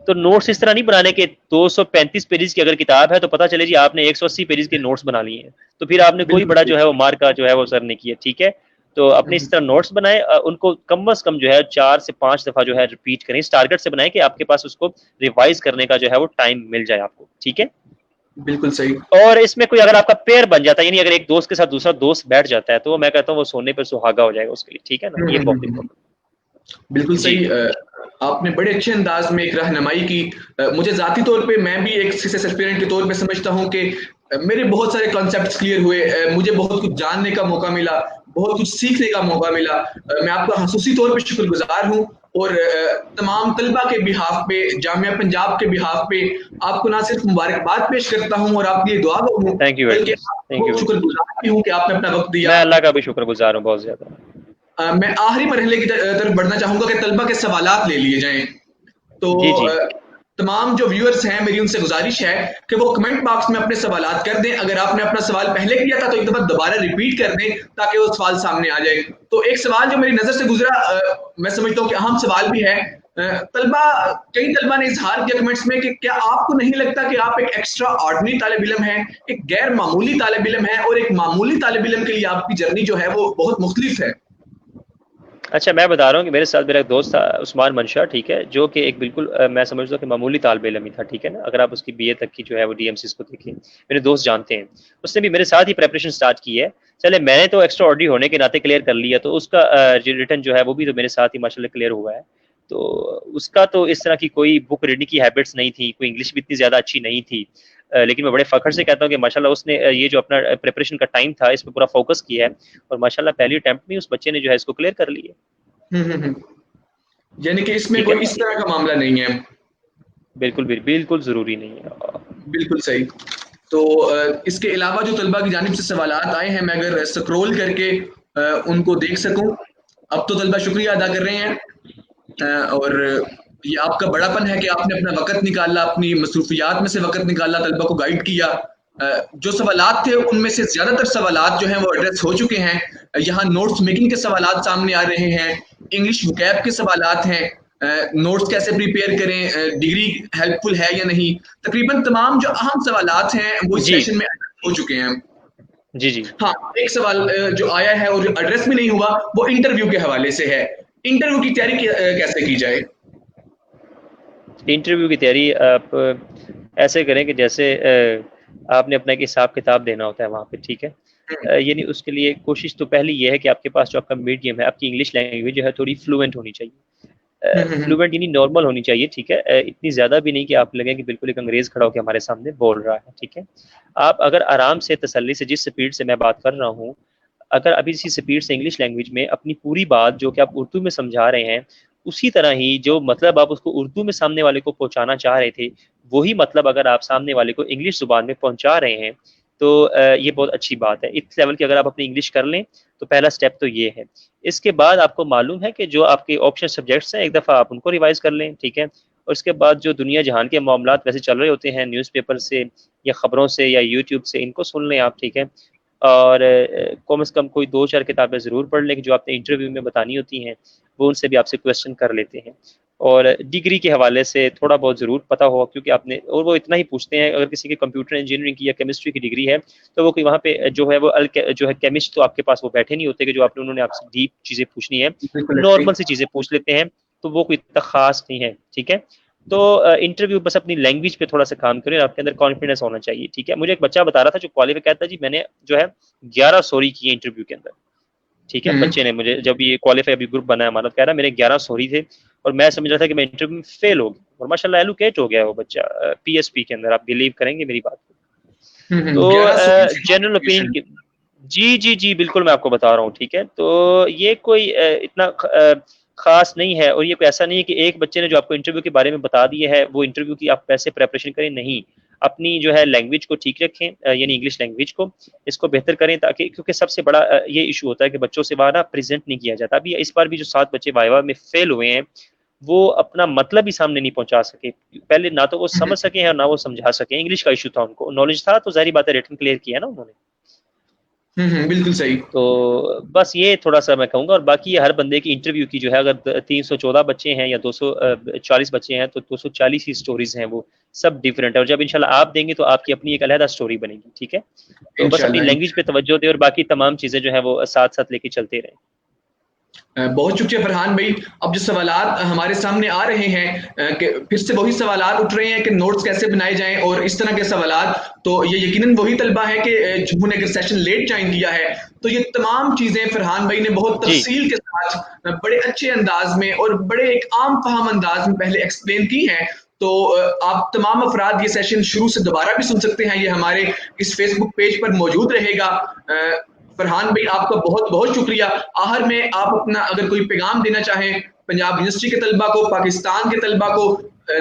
तो नोट्स इस तरह नहीं बनाने के 235 पेजेस की अगर किताब है तो पता चले जी आपने 180 पेजेस के नोट्स बना लिए हैं, तो फिर आपने कोई बड़ा जो है वो मार्क का जो है वो सर नहीं किया, ठीक है? तो अपने इस तरह नोट्स बनाए, उनको कम से कम जो है 4 से 5 दफा जो है रिपीट करें, इस टारगेट से बनाएं कि आपके पास उसको रिवाइज करने का जो है वो टाइम मिल जाए आपको, ठीक है? बिल्कुल सही। और इसमें कोई अगर आपका पेयर बन जाता है, यानी अगर एक दोस्त के साथ दूसरा दोस्त बैठ जाता है, तो मैं कहता हूँ वो सोने पर सुहागा हो जाएगा उसके लिए, ठीक है ना? ये बहुत इंपॉर्टेंट। बिल्कुल जी सही। आपने बड़े अच्छे अंदाज में एक रहनुमाई की। मुझे ज़ाती तौर पे मैं भी एक सक्सेस एस्पिरेंट के तौर पे समझता हूँ कि मेरे बहुत सारे कॉन्सेप्ट्स क्लियर हुए, मुझे बहुत कुछ जानने का मौका मिला, बहुत कुछ सीखने का मौका मिला। मैं आपका खसूसी तौर पे शुक्रगुजार हूँ और तमाम तलबा के बिहाफ पे, जामिया पंजाब के बिहाफ पे आपको ना सिर्फ मुबारकबाद पेश करता हूँ और आपकी दुआ हूँ, थैंक यू वेरी बल्कि मच, थैंक यू बहुत वेरी मच। शुक्रगुजार भी हूँ कि आपने अपना वक्त दिया। मैं अल्लाह का भी शुक्रगुजार हूँ बहुत ज्यादा। मैं आखिरी मरहले की तरफ बढ़ना चाहूंगा कि तलबा के सवालात ले लिए जाएं। तो जी जी तमाम जो व्यूअर्स हैं, मेरी उनसे गुजारिश है कि वो कमेंट बॉक्स में अपने सवालात कर दें। अगर आपने अपना सवाल पहले किया था तो एक दफा दोबारा रिपीट कर दें ताकि वो सवाल सामने आ जाए। तो एक सवाल जो मेरी नजर से गुजरा, मैं समझता हूँ कि अहम सवाल भी है। तलबा कई तलबा ने इजहार किया कमेंट्स में कि क्या आपको नहीं लगता कि आप एक एक्स्ट्रा ऑर्डिनरी तालिब इल्म हैं, एक गैर मामूली तालिब इल्म है और एक मामूली तालिब इल्म के लिए आपकी जर्नी जो है वो बहुत मुख्तलिफ है। अच्छा, मैं बता रहा हूँ कि मेरे साथ मेरा एक दोस्त था उस्मान मंशा, ठीक है? जो कि एक बिल्कुल मैं समझता हूँ कि मामूली तालिब इल्म ही था, ठीक है ना? अगर आप उसकी बीए तक की जो है वो डीएमसीज को देखें, मेरे दोस्त जानते हैं। उसने भी मेरे साथ ही प्रिपरेशन स्टार्ट की है। चले मैंने तो एक्स्ट्रा ऑर्डिनरी होने के नाते क्लियर कर लिया, तो उसका जो रिटर्न जो है वो भी तो मेरे साथ ही माशाल्लाह क्लियर हुआ है। तो उसका तो इस तरह की कोई बुक रीडिंग की हैबिट्स नहीं थी, कोई इंग्लिश भी इतनी ज़्यादा अच्छी नहीं थी। लेकिन मैं बड़े फ़ख्र से कहता हूँ कि माशाल्लाह उसने ये जो अपना प्रिपरेशन का टाइम था, इस पे पूरा फ़ोकस किया है और माशाल्लाह पहली अटेम्प्ट में उस बच्चे ने जो है इसको क्लियर कर लिया। यानी कि इसमें ठीक है कोई ना? इस तरह का मामला नहीं है। बिल्कुल ज़रूरी नहीं है। बिल्कुल सही। तो इसके अलावा जो तलबा की जानिब से सवालात आए हैं, मैं अगर स्क्रॉल करके उनको देख सकूं। अब तो तलबा शुक्रिया अदा कर रहे हैं, और ये आपका बड़ापन है कि आपने अपना वक़्त निकाला, अपनी मसरूफियात में से वक़्त निकाला, तलबा को गाइड किया। जो सवालात थे उनमें से ज़्यादातर सवालात जो हैं वो एड्रेस हो चुके हैं। यहाँ नोट्स मेकिंग के सवालात सामने आ रहे हैं, इंग्लिश वोकैब के सवालात हैं, नोट्स कैसे प्रिपेयर करें, डिग्री हेल्पफुल है या नहीं। तकरीबन तमाम जो अहम सवालात हैं वो इस जी, सेशन में हो चुके हैं। जी, जी। हाँ, एक सवाल जो आया है और जो एड्रेस भी नहीं हुआ वो इंटरव्यू के हवाले से है। इंटरव्यू की तैयारी कैसे की जाए? इंटरव्यू की तैयारी आप ऐसे करें कि जैसे आपने अपना एक हिसाब-किताब देना होता है वहाँ पे, ठीक है? यानी उसके लिए कोशिश तो पहली ये है कि आपके पास जो आपका मीडियम है, आपकी इंग्लिश लैंग्वेज जो है थोड़ी फ्लुएंट होनी चाहिए। फ्लुएंट यानी नॉर्मल होनी चाहिए, ठीक है? इतनी ज़्यादा भी नहीं कि आप लगे कि बिल्कुल एक अंग्रेज़ खड़ा होके हमारे सामने बोल रहा है, ठीक है? आप अगर आराम से तसल्ली से जिस स्पीड से मैं बात कर रहा हूँ, अगर अभी इसी स्पीड से इंग्लिश लैंग्वेज में अपनी पूरी बात जो कि आप उर्दू में समझा रहे हैं, उसी तरह ही जो मतलब आप उसको उर्दू में सामने वाले को पहुँचाना चाह रहे थे, वही मतलब अगर आप सामने वाले को इंग्लिश ज़ुबान में पहुँचा रहे हैं, तो ये बहुत अच्छी बात है। इस लेवल की अगर आप अपनी इंग्लिश कर लें, तो पहला स्टेप तो ये है। इसके बाद आपको मालूम है कि जो आपके ऑप्शन सब्जेक्ट्स हैं, एक दफ़ा आप उनको रिवाइज़ कर लें, ठीक है? और उसके बाद जो दुनिया जहान के मामलात वैसे चल रहे होते हैं न्यूज़पेपर से या ख़बरों से या यूट्यूब से, इनको सुन लें आप, ठीक है? और कम से कम कोई 2-4 किताबें ज़रूर पढ़ लें कि जो आपने इंटरव्यू में बतानी होती हैं, वो उनसे भी आपसे क्वेश्चन कर लेते हैं। और डिग्री के हवाले से थोड़ा बहुत ज़रूर पता होगा क्योंकि आपने और वो इतना ही पूछते हैं अगर किसी की कंप्यूटर इंजीनियरिंग की या केमिस्ट्री की डिग्री है, तो वो कोई वहाँ पे जो है वो जो है केमिस्ट तो आपके पास वो बैठे नहीं होते कि जो आपने उन्होंने आपसे डीप चीज़ें पूछनी है, बिल्कुल सही। नॉर्मल सी चीज़ें पूछ लेते हैं, तो वो कोई इतना ख़ास नहीं है, ठीक है? तो इंटरव्यू बस अपनी लैंग्वेज पे थोड़ा-सा काम करें और आपके अंदर कॉन्फिडेंस होना चाहिए, ठीक है? मुझे एक बच्चा बता रहा था जो क्वालीफाई कहता है जी मैंने जो है 11 सॉरी किए इंटरव्यू के अंदर, ठीक है? हम्म। बच्चे ने मुझे जब ये क्वालीफाई अभी ग्रुप बना है हमारा, कह रहा है मेरे 11 सॉरी थे और मैं समझ रहा था कि मैं इंटरव्यू में फेल हो गया और माशाल्लाह एलोकेट हो गया वो बच्चा पीएसपी के अंदर, आप बिलीव करेंगे मेरी बात को। तो 1100 जनरल ओपिनियन, जी जी जी बिल्कुल मैं आपको बता रहा हूँ, ठीक है। तो ये कोई इतना खास नहीं है, और ये कोई ऐसा नहीं है कि एक बच्चे ने जो आपको इंटरव्यू के बारे में बता दिया है वो इंटरव्यू की आप वैसे प्रेपरेशन करें, नहीं। अपनी जो है लैंग्वेज को ठीक रखें, यानी इंग्लिश लैंग्वेज को, इसको बेहतर करें, ताकि, क्योंकि सबसे बड़ा ये इशू होता है कि बच्चों से वहाँ ना प्रेजेंट नहीं किया जाता। अभी इस बार भी जो 7 बच्चे वाइवा में फेल हुए हैं, वो अपना मतलब ही सामने नहीं पहुंचा सके। पहले ना तो वो समझ सके हैं और ना वो समझा सके, इंग्लिश का इशू था, उनको नॉलेज था तो जाहिर बात है रिटन क्लियर किया ना उन्होंने। बिल्कुल सही। तो बस ये थोड़ा-सा मैं कहूँगा, और बाकी हर बंदे की इंटरव्यू की जो है, अगर 314 बच्चे हैं या 240 बच्चे हैं, तो 240 ही स्टोरीज़ हैं, वो सब डिफरेंट है, और जब इंशाल्लाह आप देंगे तो आपकी अपनी एक अलहदा स्टोरी बनेगी, ठीक है? तो बस अपनी इंशाल्लाह लैंग्वेज पे तवज्जो दें और बाकी तमाम चीज़ें जो हैं वो साथ-साथ लेके चलते रहें। बहुत शुक्रिया फरहान भाई। अब जो सवालात हमारे सामने आ रहे हैं कि फिर से वही सवालात उठ रहे हैं कि नोट्स कैसे बनाए जाएं और इस तरह के सवालात, तो ये यकीनन वही तलबा है कि जिन्होंने अगर सेशन लेट ज्वाइन किया है, तो ये तमाम चीज़ें फरहान भाई ने बहुत जी। तफसील के साथ बड़े अच्छे अंदाज में और बड़े एक आम फहम अंदाज में पहले एक्सप्लेन की हैं। तो आप तमाम अफराद ये सेशन शुरू से दोबारा भी सुन सकते हैं, ये हमारे इस फेसबुक पेज पर मौजूद रहेगा। फरहान भाई आपका बहुत बहुत शुक्रिया। आखिर में आप अपना अगर कोई पैगाम देना चाहें पंजाब यूनिवर्सिटी के तलबा को, पाकिस्तान के तलबा को,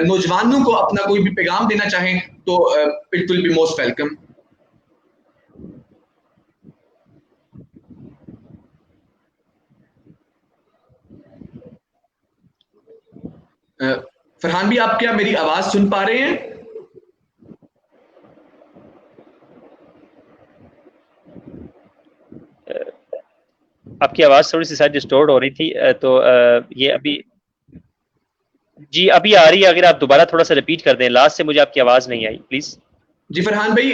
नौजवानों को अपना कोई भी पैगाम देना चाहें, तो it will be most welcome. Farhan भी आप क्या मेरी आवाज सुन पा रहे हैं? आपकी आवाज़ थोड़ी-सी शायद डिस्टॉर्ट हो रही थी, तो ये अभी जी, अभी आ रही है। अगर आप दोबारा थोड़ा-सा रिपीट कर दें, लास्ट से मुझे आपकी आवाज़ नहीं आई, प्लीज़। जी फरहान भाई,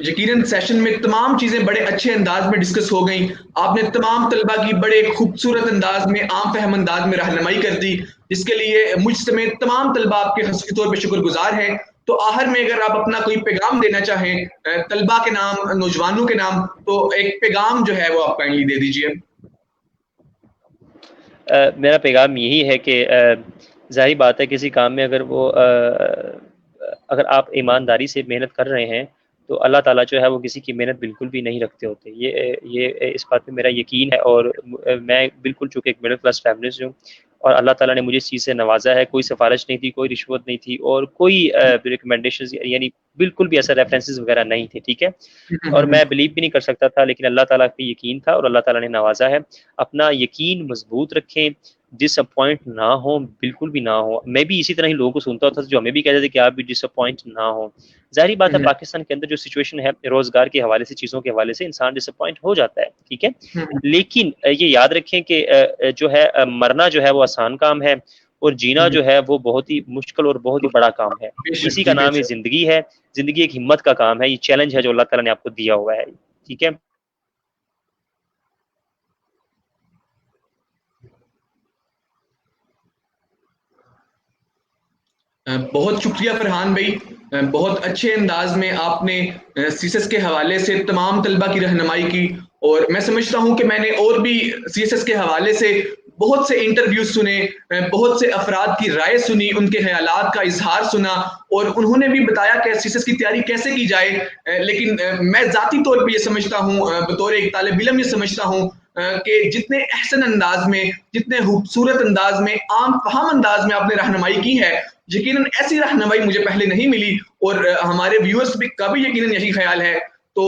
यकीनन सेशन में तमाम चीज़ें बड़े अच्छे अंदाज में डिस्कस हो गई। आपने तमाम तलबा की बड़े खूबसूरत अंदाज में, आम फहम अंदाज में रहनुमाई कर दी, जिसके लिए मुझ समेत तमाम तलबा आपके हस्ती तौर पर शुक्रगुजार हैं। तो आखिर में अगर आप अपना कोई पैगाम देना चाहें तलबा के नाम, नौजवानों के नाम, तो एक पैगाम जो है वो आप काइंडली दे दीजिए। मेरा पैगाम यही है कि ज़ाहिर बात है, किसी काम में अगर आप ईमानदारी से मेहनत कर रहे हैं, तो अल्लाह ताला जो है वो किसी की मेहनत बिल्कुल भी नहीं रखते होते। ये इस बात पे मेरा यकीन है, और मैं बिल्कुल चूँकि एक मिडल क्लास फैमिली से हूँ, और अल्लाह ताला ने मुझे इस चीज़ से नवाज़ा है। कोई सिफ़ारिश नहीं थी, कोई रिश्वत नहीं थी, और कोई रिकमेंडेशंस, यानी बिल्कुल भी ऐसा रेफरेंसेस वगैरह नहीं थे, ठीक है? और मैं बिलीव भी नहीं कर सकता था, लेकिन अल्लाह ताला पे यकीन था और अल्लाह ताला ने नवाज़ा है। अपना यकीन मज़बूत रखें, डिसअपॉइंट ना हो, बिल्कुल भी ना हो। मैं भी इसी तरह ही लोगों को सुनता था जो हमें भी कहते थे कि आप भी डिसअपॉइंट ना हो। ज़ाहिर बात है, पाकिस्तान के अंदर जो सिचुएशन है रोज़गार के हवाले से, चीज़ों के हवाले से, इंसान डिसअपॉइंट हो जाता है, ठीक है? लेकिन ये याद रखें कि जो है मरना जो है वो आसान काम है, और जीना जो है वो बहुत ही मुश्किल और बहुत ही बड़ा काम है। बेशक इसी जी, का नाम ही बेशक। ज़िंदगी है। ज़िंदगी एक हिम्मत का काम है, ये चैलेंज है जो अल्लाह ताला ने आपको दिया हुआ है, ठीक है? बहुत शुक्रिया फरहान भाई। बहुत अच्छे अंदाज में आपने सीएसएस के हवाले से तमाम तलबा की रहनुमाई की, और मैं समझता हूं कि मैंने और भी सीएसएस के हवाले से बहुत से इंटरव्यूज सुने, बहुत से अफराद की राय सुनी, उनके ख्यालात का इजहार सुना, और उन्होंने भी बताया कि सीएसएस की तैयारी कैसे की जाए। लेकिन मैं ज़ाती तौर पे ये समझता हूँ, बतौर एक तालिब इल्म ये समझता हूँ कि जितने अहसन अंदाज में, जितने खूबसूरत अंदाज में, आम फहम अंदाज में आपने रहनुमाई की है, यकीनन ऐसी रहनुमाई मुझे पहले नहीं मिली, और हमारे व्यूअर्स भी का भी यकीनन यही ख्याल है। तो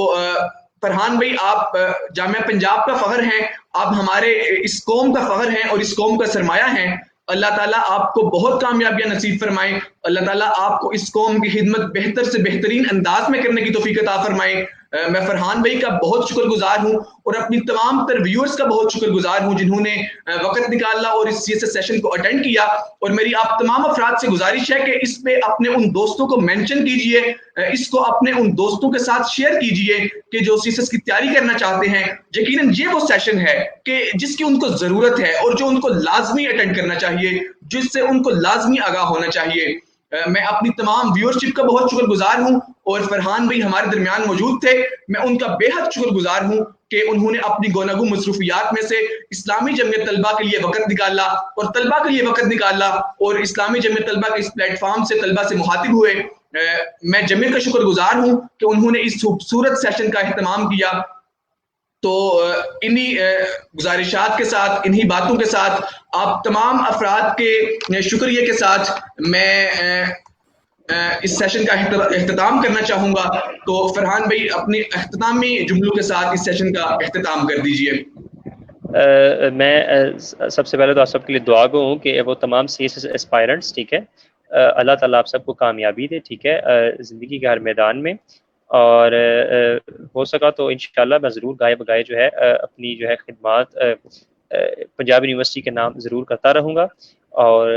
फरहान भाई, आप जामिया पंजाब का फ़ख्र हैं, आप हमारे इस कौम का फ़ख्र हैं और इस कौम का सरमाया हैं। अल्लाह ताला आपको बहुत कामयाबियां नसीब फरमाए। अल्लाह ताला आपको इस कौम की खिदमत बेहतर से बेहतरीन अंदाज में करने की तौफीक अता फरमाए। मैं फरहान भाई का बहुत शुक्रगुजार हूँ, और अपनी तमाम तर व्यूअर्स का बहुत शुक्रगुजार हूँ जिन्होंने वक्त निकाला और इस सीएसएस सेशन को अटेंड किया। और मेरी आप तमाम अफराद से गुजारिश है कि इस पे अपने उन दोस्तों को मेंशन कीजिए, इसको अपने उन दोस्तों के साथ शेयर कीजिए कि जो सीएसएस की तैयारी करना चाहते हैं। यकीनन ये वो सेशन है कि जिसकी उनको जरूरत है और जो उनको लाजमी अटेंड करना चाहिए, जिससे उनको लाजमी आगाह होना चाहिए। मैं अपनी तमाम व्यूअरशिप का बहुत शुक्रगुजार हूं और फरहान भाई हमारे दरमियान मौजूद थे। मैं उनका बेहद शुक्रगुजार हूं कि उन्होंने अपनी गोनागू मसरूफियात में से इस्लामी जमीयत तलबा के लिए वक़्त निकाला और तलबा के लिए वक़्त निकाला और इस्लामी जमीयत तलबा के इस प्लेटफॉर्म से तलबा से मुखातिब हुए। मैं जमीयत का शुक्रगुजार हूं कि उन्होंने इस खूबसूरत सेशन का एहतमाम किया। तो इन्हीं गुजारिशात के साथ, इन्हीं बातों के साथ, आप तमाम अफराद के शुक्रिया के साथ मैं इस सेशन का एख्तिताम करना चाहूँगा। तो फरहान भाई अपने एख्तितामी जुमलों के साथ इस सेशन का एख्तिताम कर दीजिए। मैं सबसे पहले तो आप सबके लिए दुआ गो हूँ कि वो तमाम CS एस्पायरेंट्स, ठीक है, अल्लाह ताला आप सबको कामयाबी दे, ठीक है, ज़िंदगी के हर मैदान में। और हो सका तो इंशाल्लाह मैं ज़रूर गाए बगाए जो है अपनी जो है खिदमात पंजाब यूनिवर्सिटी के नाम ज़रूर करता रहूँगा। और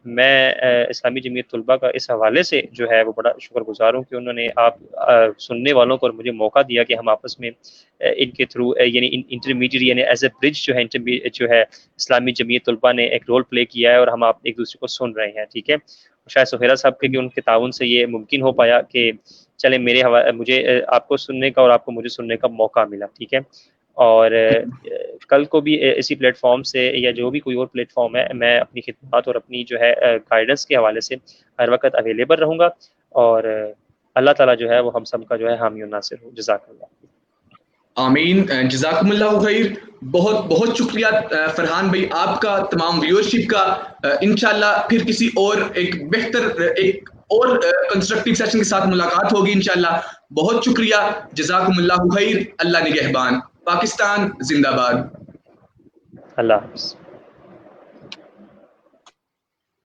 मैं इस्लामी जमीयत तलबा का इस हवाले से जो है वो बड़ा शुक्रगुजार हूँ कि उन्होंने आप सुनने वालों को और मुझे मौका दिया कि हम आपस में इनके थ्रू यानी इंटरमीडिएट यानी एज ए ब्रिज जो है इस्लामी जमीयत तलबा ने एक रोल प्ले किया है और हम आप एक दूसरे को सुन रहे हैं, ठीक है। शायद सुहेरा साहब के उनके ताउन से ये मुमकिन हो पाया कि चले मुझे आपको सुनने का और आपको मुझे सुनने का मौका मिला, ठीक है। और कल को भी इसी प्लेटफॉर्म से या जो भी कोई और प्लेटफॉर्म है, मैं अपनी खिदमत और अपनी जो है गाइडेंस के हवाले से हर वक्त अवेलेबल रहूँगा। और अल्लाह ताला जो है वो हम सब का जो है हामी और नासिर हो। जज़ाकल्लाह। आमीन, जज़ाकुमुल्लाहु खैर। बहुत बहुत शुक्रिया फरहान भाई आपका, तमाम व्यूअरशिप का। इंशाल्लाह फिर किसी और एक बेहतर एक और कंस्ट्रक्टिव सेशन के साथ मुलाकात होगी इंशाल्लाह। बहुत शुक्रिया, जज़ाकुमुल्लाहु खैर। अल्लाह निगहबान। पाकिस्तान जिंदाबाद। अल्लाह हाफ़िज़।